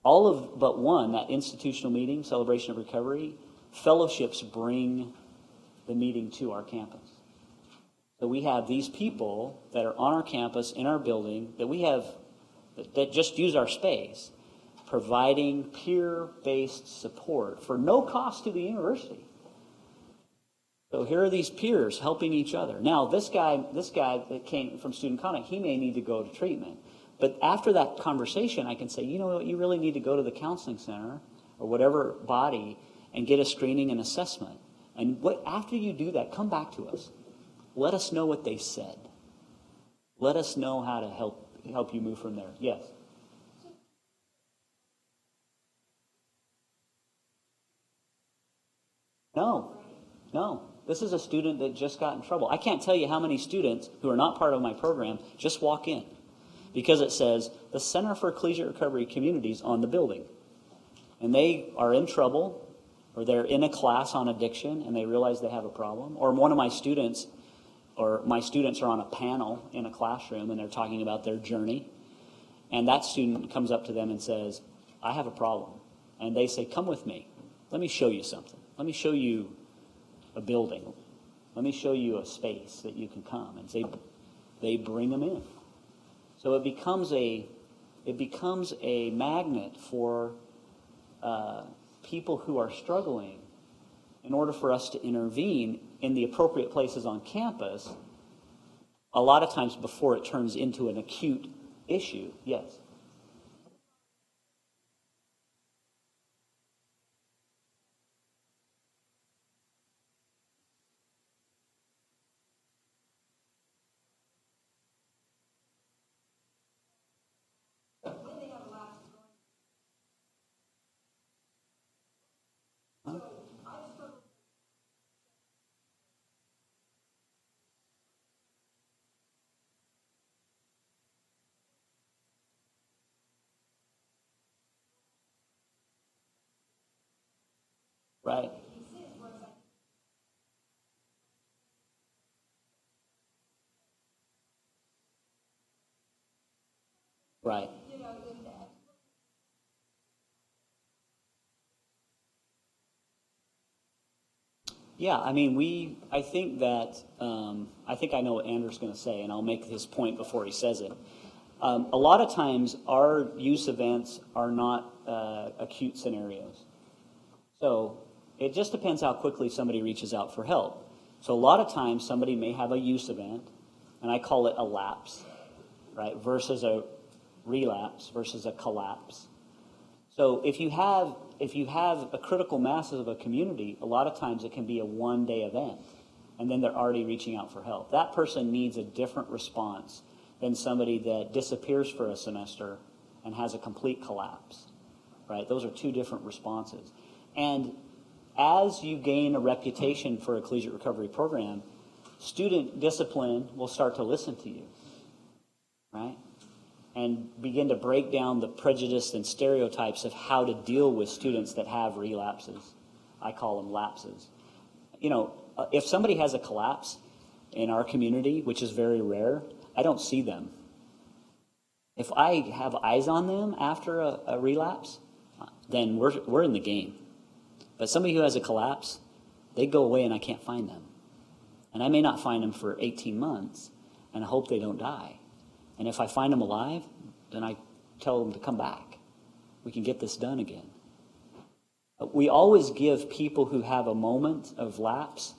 All of but one, that institutional meeting, Celebration of Recovery, fellowships bring the meeting to our campus. So we have these people that are on our campus, in our building, that we have, that just use our space. providing peer-based support for no cost to the university. So here are these peers helping each other. Now, this guy that came from student conduct, he may need to go to treatment. But after that conversation, I can say, you know what, you really need to go to the counseling center or whatever body and get a screening and assessment. And after you do that, come back to us. Let us know what they said. Let us know how to help you move from there. Yes? No. This is a student that just got in trouble. I can't tell you how many students who are not part of my program just walk in because it says the Center for Collegiate Recovery Communities on the building. And they are in trouble, or they're in a class on addiction and they realize they have a problem. Or one of my students, or my students are on a panel in a classroom and they're talking about their journey. And that student comes up to them and says, I have a problem. And they say, come with me. Let me show you something. Let me show you a building. Let me show you a space that you can come. And they bring them in. So it becomes a magnet for people who are struggling in order for us to intervene in the appropriate places on campus, a lot of times before it turns into an acute issue. Yes? Right. Right. Yeah, I mean, I think that, I think I know what Andrew's going to say, and I'll make his point before he says it. A lot of times, our use events are not acute scenarios. So it just depends how quickly somebody reaches out for help. So a lot of times, somebody may have a use event, and I call it a lapse, right, versus a relapse versus a collapse. So if you have a critical mass of a community, a lot of times it can be a one-day event, and then they're already reaching out for help. That person needs a different response than somebody that disappears for a semester and has a complete collapse, right? Those are two different responses. And as you gain a reputation for a collegiate recovery program, student discipline will start to listen to you, right? And begin to break down the prejudice and stereotypes of how to deal with students that have relapses. I call them lapses. You know, if somebody has a collapse in our community, which is very rare, I don't see them. If I have eyes on them after a relapse, then we're in the game. But somebody who has a collapse, they go away and I can't find them. And I may not find them for 18 months, and I hope they don't die. And if I find them alive, then I tell them to come back. We can get this done again. We always give people who have a moment of lapse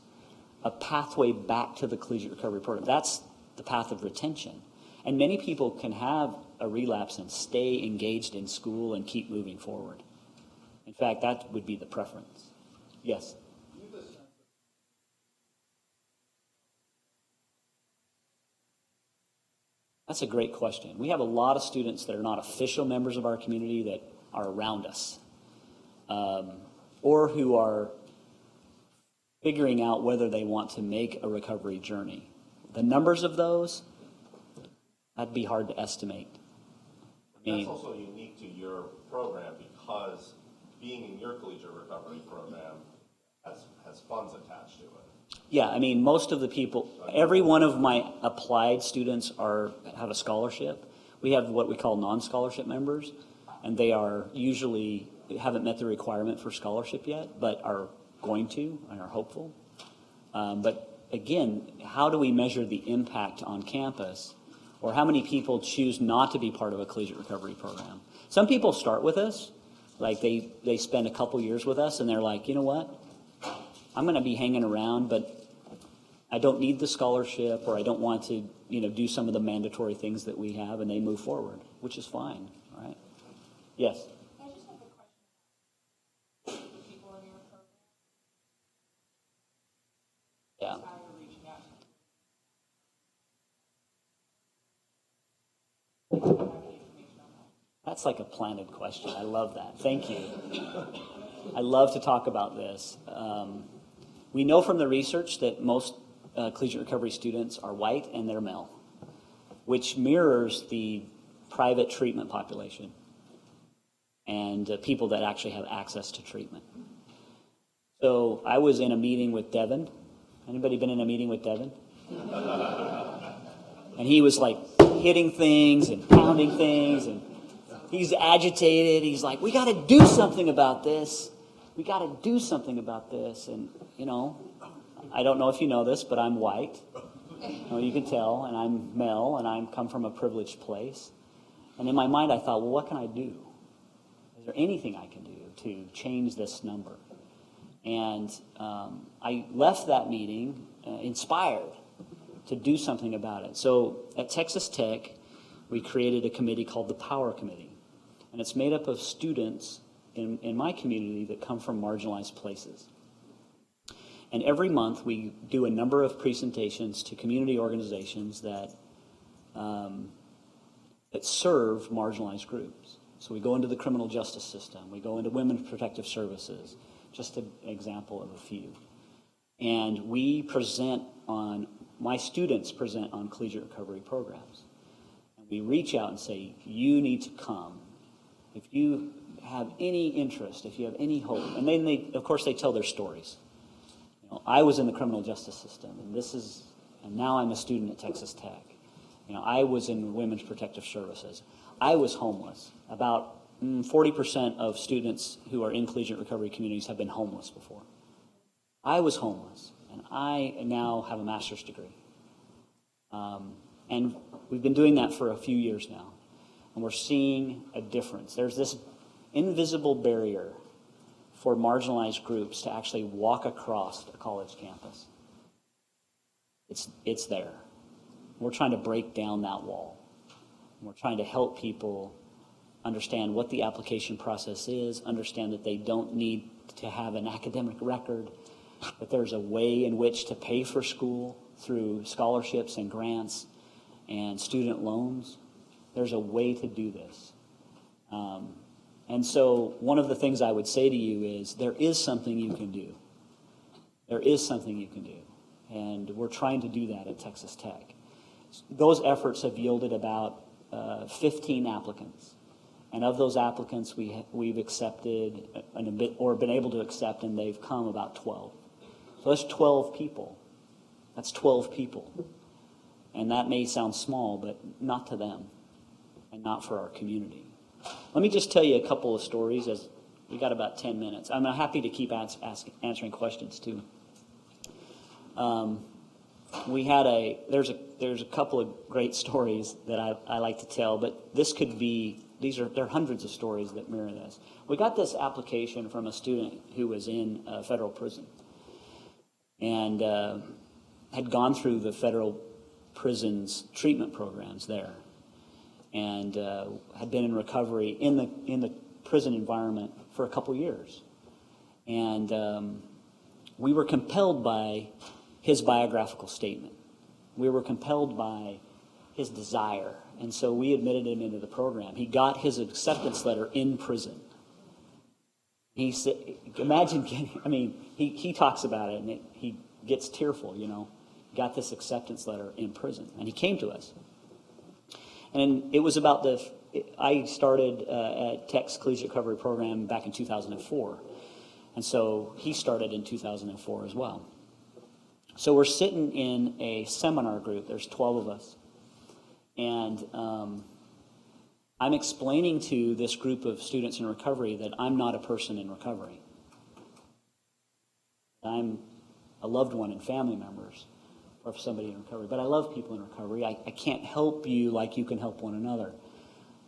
a pathway back to the collegiate recovery program. That's the path of retention. And many people can have a relapse and stay engaged in school and keep moving forward. In fact, that would be the preference. Yes? That's a great question. We have a lot of students that are not official members of our community that are around us, or who are figuring out whether they want to make a recovery journey. The numbers of those, that'd be hard to estimate. That's also unique to your program because being in your collegiate recovery program has funds attached to it. Yeah, I mean, most of the people, every one of my applied students have a scholarship. We have what we call non-scholarship members, and they are usually haven't met the requirement for scholarship yet, but are going to and are hopeful. But again, how do we measure the impact on campus, or how many people choose not to be part of a collegiate recovery program? Some people start with us, like they spend a couple years with us, and they're like, you know what? I'm going to be hanging around, but I don't need the scholarship, or I don't want to, do some of the mandatory things that we have, and they move forward, which is fine, right? Yes. I just have a question. People in your program, Yeah. how you're reaching out to them. Have any information on that? That's like a planted question. I love that. Thank you. I love to talk about this. We know from the research that most collegiate recovery students are white and they're male, which mirrors the private treatment population and people that actually have access to treatment. So I was in a meeting with Devin. Anybody been in a meeting with Devin? And he was like hitting things and pounding things, and he's agitated. He's like, we got to do something about this. We got to do something about this. And, I don't know if you know this, but I'm white. You can tell, and I'm male, and I come from a privileged place. And in my mind, I thought, well, what can I do? Is there anything I can do to change this number? And I left that meeting inspired to do something about it. So at Texas Tech, we created a committee called the Power Committee. And it's made up of students in my community that come from marginalized places. And every month we do a number of presentations to community organizations that serve marginalized groups. So we go into the criminal justice system, we go into women's protective services, just an example of a few. And my students present on collegiate recovery programs. And we reach out and say, you need to come. If you have any interest, if you have any hope, and then of course they tell their stories. I was in the criminal justice system, and now I'm a student at Texas Tech. I was in women's protective services. I was homeless. About 40% of students who are in collegiate recovery communities have been homeless before. I was homeless, and I now have a master's degree. And we've been doing that for a few years now, and we're seeing a difference. There's this invisible barrier for marginalized groups to actually walk across a college campus. It's there. We're trying to break down that wall. We're trying to help people understand what the application process is, understand that they don't need to have an academic record, that there's a way in which to pay for school through scholarships and grants and student loans. There's a way to do this. And so one of the things I would say to you is there is something you can do. There is something you can do. And we're trying to do that at Texas Tech. Those efforts have yielded about 15 applicants. And of those applicants, we've accepted or been able to accept, and they've come about 12. So that's 12 people. That's 12 people. And that may sound small, but not to them and not for our community. Let me just tell you a couple of stories as we got about 10 minutes. I'm happy to keep answering questions too. There's a couple of great stories that I like to tell, but there are hundreds of stories that mirror this. We got this application from a student who was in a federal prison and had gone through the federal prison's treatment programs there, and had been in recovery in the prison environment for a couple years. And we were compelled by his biographical statement. We were compelled by his desire. And so we admitted him into the program. He got his acceptance letter in prison. He said, imagine getting, he talks about it and he gets tearful, got this acceptance letter in prison. And he came to us. And it was about I started at Tech's Collegiate Recovery Program back in 2004. And so he started in 2004 as well. So we're sitting in a seminar group. There's 12 of us. And I'm explaining to this group of students in recovery that I'm not a person in recovery. I'm a loved one and family members of somebody in recovery. But I love people in recovery. I can't help you like you can help one another.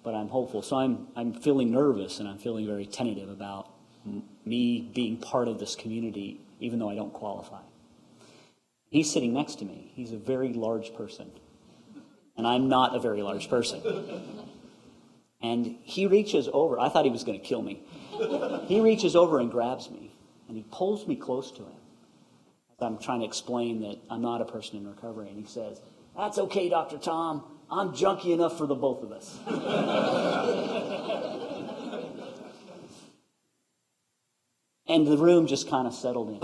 but I'm hopeful. So I'm feeling nervous and I'm feeling very tentative about me being part of this community, even though I don't qualify. He's sitting next to me. He's a very large person, and I'm not a very large person. And he reaches over. I thought he was going to kill me. He reaches over and grabs me, and he pulls me close to him. I'm trying to explain that I'm not a person in recovery, and he says, "That's okay, Dr. Tom. I'm junky enough for the both of us." And the room just kind of settled in.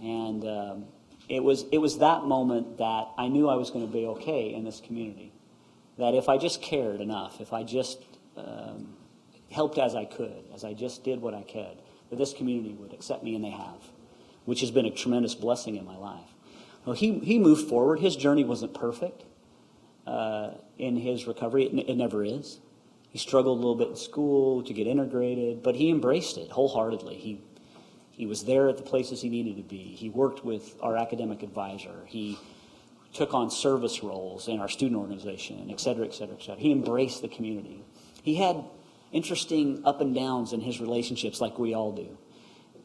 And it was that moment that I knew I was going to be okay in this community. That if I just cared enough, if I just helped as I could, as I just did what I could, that this community would accept me, and they have, which has been a tremendous blessing in my life. Well, he moved forward. His journey wasn't perfect in his recovery. It never is. He struggled a little bit in school to get integrated, but he embraced it wholeheartedly. He was there at the places he needed to be. He worked with our academic advisor. He took on service roles in our student organization, et cetera, et cetera, et cetera. He embraced the community. He had interesting up and downs in his relationships like we all do.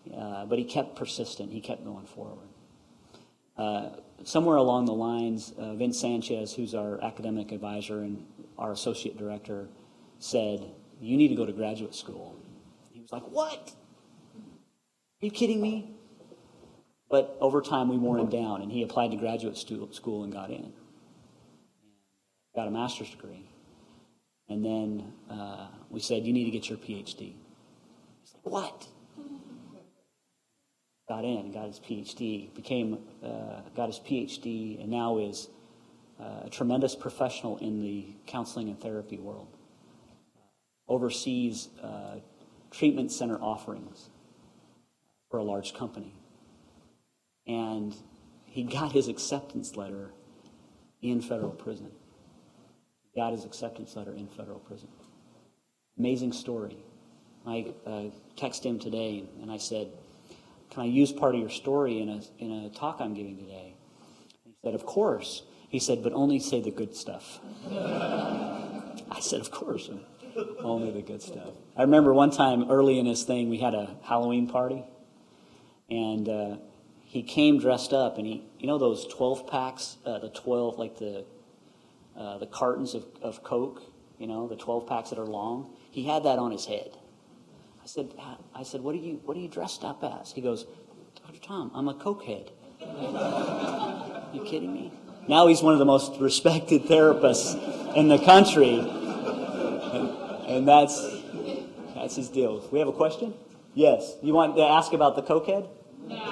But he kept persistent. He kept going forward. Somewhere along the lines, Vince Sanchez, who's our academic advisor and our associate director, said, "You need to go to graduate school." He was like, "What? Are you kidding me?" But over time, we wore him down, and he applied to graduate school and got in. Got a master's degree. And then we said, "You need to get your PhD." He's like, "What?" Got in, got his PhD, got his PhD, and now is a tremendous professional in the counseling and therapy world. Oversees treatment center offerings for a large company. And he got his acceptance letter in federal prison. Got his acceptance letter in federal prison. Amazing story. I texted him today, and I said, "Can I use part of your story in a talk I'm giving today?" He said, "Of course." He said, "But only say the good stuff." I said, "Of course, only the good stuff." I remember one time early in his thing, we had a Halloween party, and he came dressed up, and you know those 12 packs, the 12, like the cartons of Coke, you know, the 12 packs that are long. He had that on his head. I said, what are you dressed up as? He goes, "Dr. Tom, I'm a cokehead." Are you kidding me? Now he's one of the most respected therapists in the country, and that's his deal. We have a question? Yes. You want to ask about the cokehead?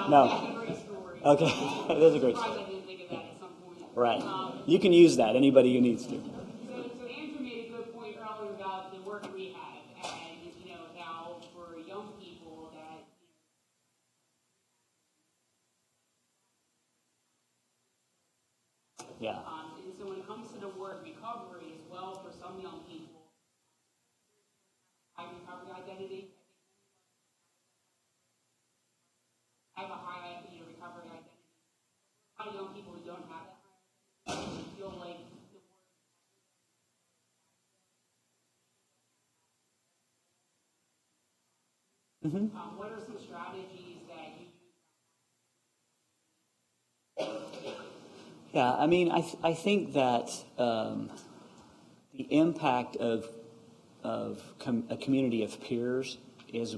No. That's a great story. Okay, that is a great Surprised story. I didn't think of that at some point. Right. You can use that. Anybody who needs to. So Andrew made a good point earlier about the work we have, and now for young people that Yeah. and so when it comes to the word recovery as well, for some young people, high recovery identity. I have a high recovery identity. A lot of young people who don't have that feel like the word. What are some strategies that you use? Yeah, I mean, I think that the impact of a community of peers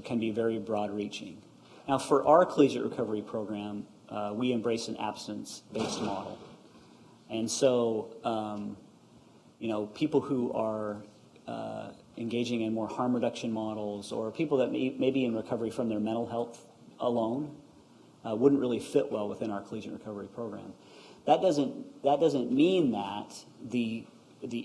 can be very broad-reaching. Now, for our collegiate recovery program, we embrace an abstinence-based model. And so, people who are engaging in more harm reduction models, or people that may be in recovery from their mental health alone, wouldn't really fit well within our collegiate recovery program. That doesn't mean that the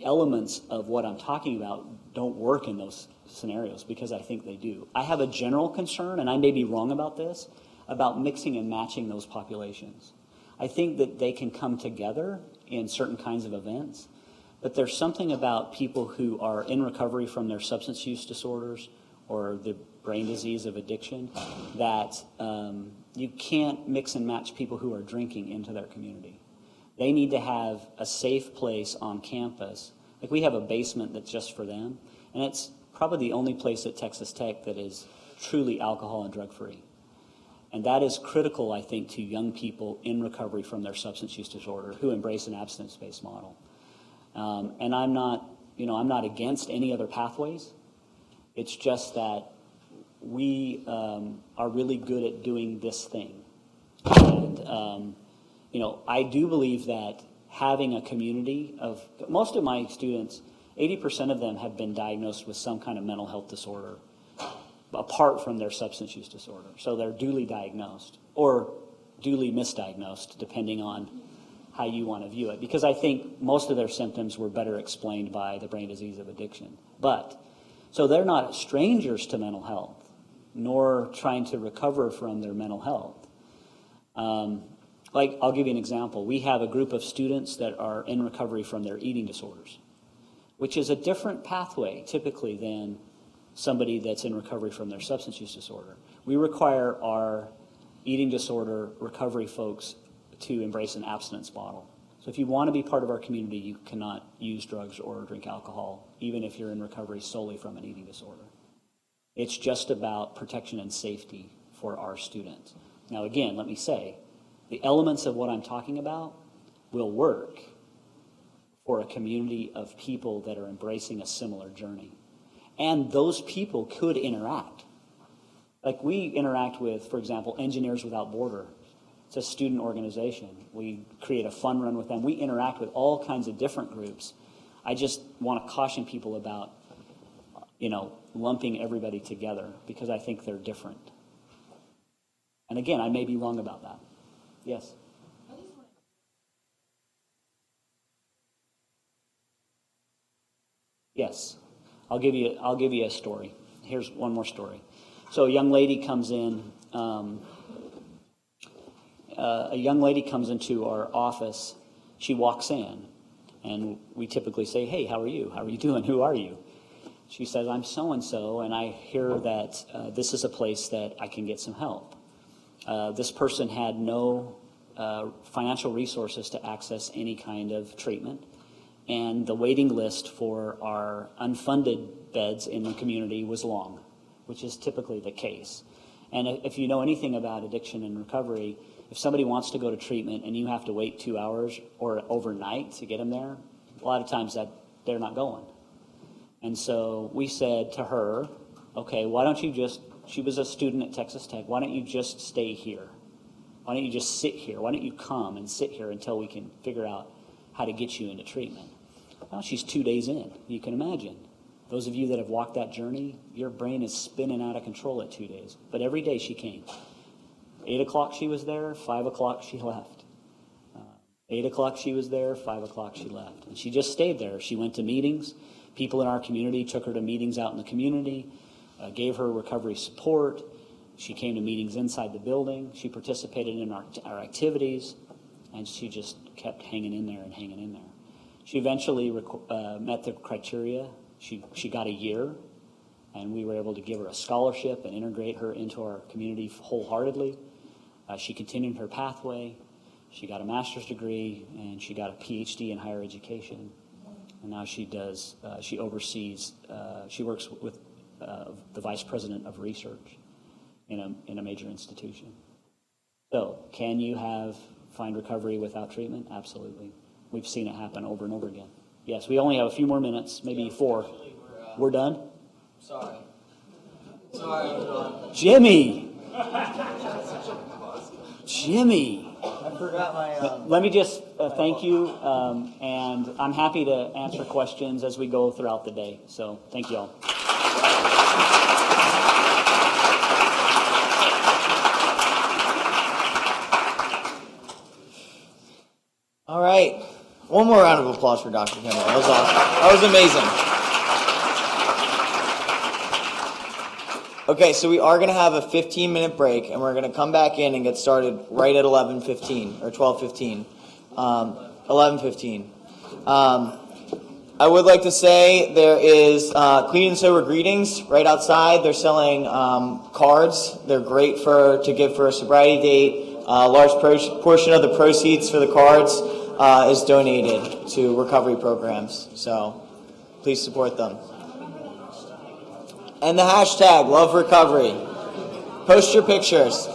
elements of what I'm talking about don't work in those scenarios, because I think they do. I have a general concern, and I may be wrong about this, about mixing and matching those populations. I think that they can come together in certain kinds of events, but there's something about people who are in recovery from their substance use disorders or the brain disease of addiction that you can't mix and match people who are drinking into their community. They need to have a safe place on campus Like we have a basement that's just for them, and it's probably the only place at Texas Tech that is truly alcohol and drug free. And that is critical, I think, to young people in recovery from their substance use disorder who embrace an abstinence-based model. And I'm not against any other pathways. It's just that we are really good at doing this thing. And, I do believe that having a community of, most of my students, 80% of them have been diagnosed with some kind of mental health disorder apart from their substance use disorder. So they're duly diagnosed or duly misdiagnosed, depending on how you want to view it. Because I think most of their symptoms were better explained by the brain disease of addiction. So they're not strangers to mental health, nor trying to recover from their mental health. I'll give you an example. We have a group of students that are in recovery from their eating disorders, which is a different pathway typically than somebody that's in recovery from their substance use disorder. We require our eating disorder recovery folks to embrace an abstinence model. So if you want to be part of our community, you cannot use drugs or drink alcohol, even if you're in recovery solely from an eating disorder. It's just about protection and safety for our students. Now, again, let me say, the elements of what I'm talking about will work for a community of people that are embracing a similar journey. And those people could interact. Like we interact with, for example, Engineers Without Borders. It's a student organization. We create a fun run with them. We interact with all kinds of different groups. I just want to caution people about, lumping everybody together because I think they're different. And again, I may be wrong about that. Yes? Yes. I'll give you a story. Here's one more story. So a young lady comes in. A young lady comes into our office. She walks in, and we typically say, "Hey, how are you? How are you doing? Who are you?" She says, "I'm so and so, and I hear that this is a place that I can get some help." This person had no financial resources to access any kind of treatment. And the waiting list for our unfunded beds in the community was long, which is typically the case. And if you know anything about addiction and recovery, if somebody wants to go to treatment and you have to wait 2 hours or overnight to get them there, a lot of times that they're not going. And so we said to her, okay, why don't you just, she was a student at Texas Tech, why don't you just stay here? Why don't you just sit here? Why don't you come and sit here until we can figure out how to get you into treatment? Well, she's 2 days in. You can imagine. Those of you that have walked that journey, your brain is spinning out of control at 2 days. But every day she came. 8 o'clock she was there, 5 o'clock she left. 8 o'clock she was there, 5 o'clock she left. And she just stayed there. She went to meetings. People in our community took her to meetings out in the community, gave her recovery support. She came to meetings inside the building. She participated in our activities, and she just kept hanging in there and hanging in there. She eventually met the criteria. She got a year, and we were able to give her a scholarship and integrate her into our community wholeheartedly. She continued her pathway. She got a master's degree, and she got a PhD in higher education. And now she oversees, she works with the vice president of research in a major institution. So, can you find recovery without treatment? Absolutely. We've seen it happen over and over again. Yes, we only have a few more minutes, maybe 4. We're done? Sorry, I'm done. Jimmy! I forgot my... Let me just thank you, and I'm happy to answer questions as we go throughout the day. So, thank you all. All right. One more round of applause for Dr. Kimball. That was awesome. That was amazing. Okay, so we are going to have a 15-minute break, and we're going to come back in and get started right at 11:15 or 12:15. 11:15. I would like to say there is Clean and Sober Greetings right outside. They're selling cards. They're great to give for a sobriety date. A large portion of the proceeds for the cards is donated to recovery programs. So Please support them. And the hashtag Love Recovery. Post your pictures.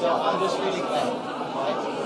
So I'm just reading that.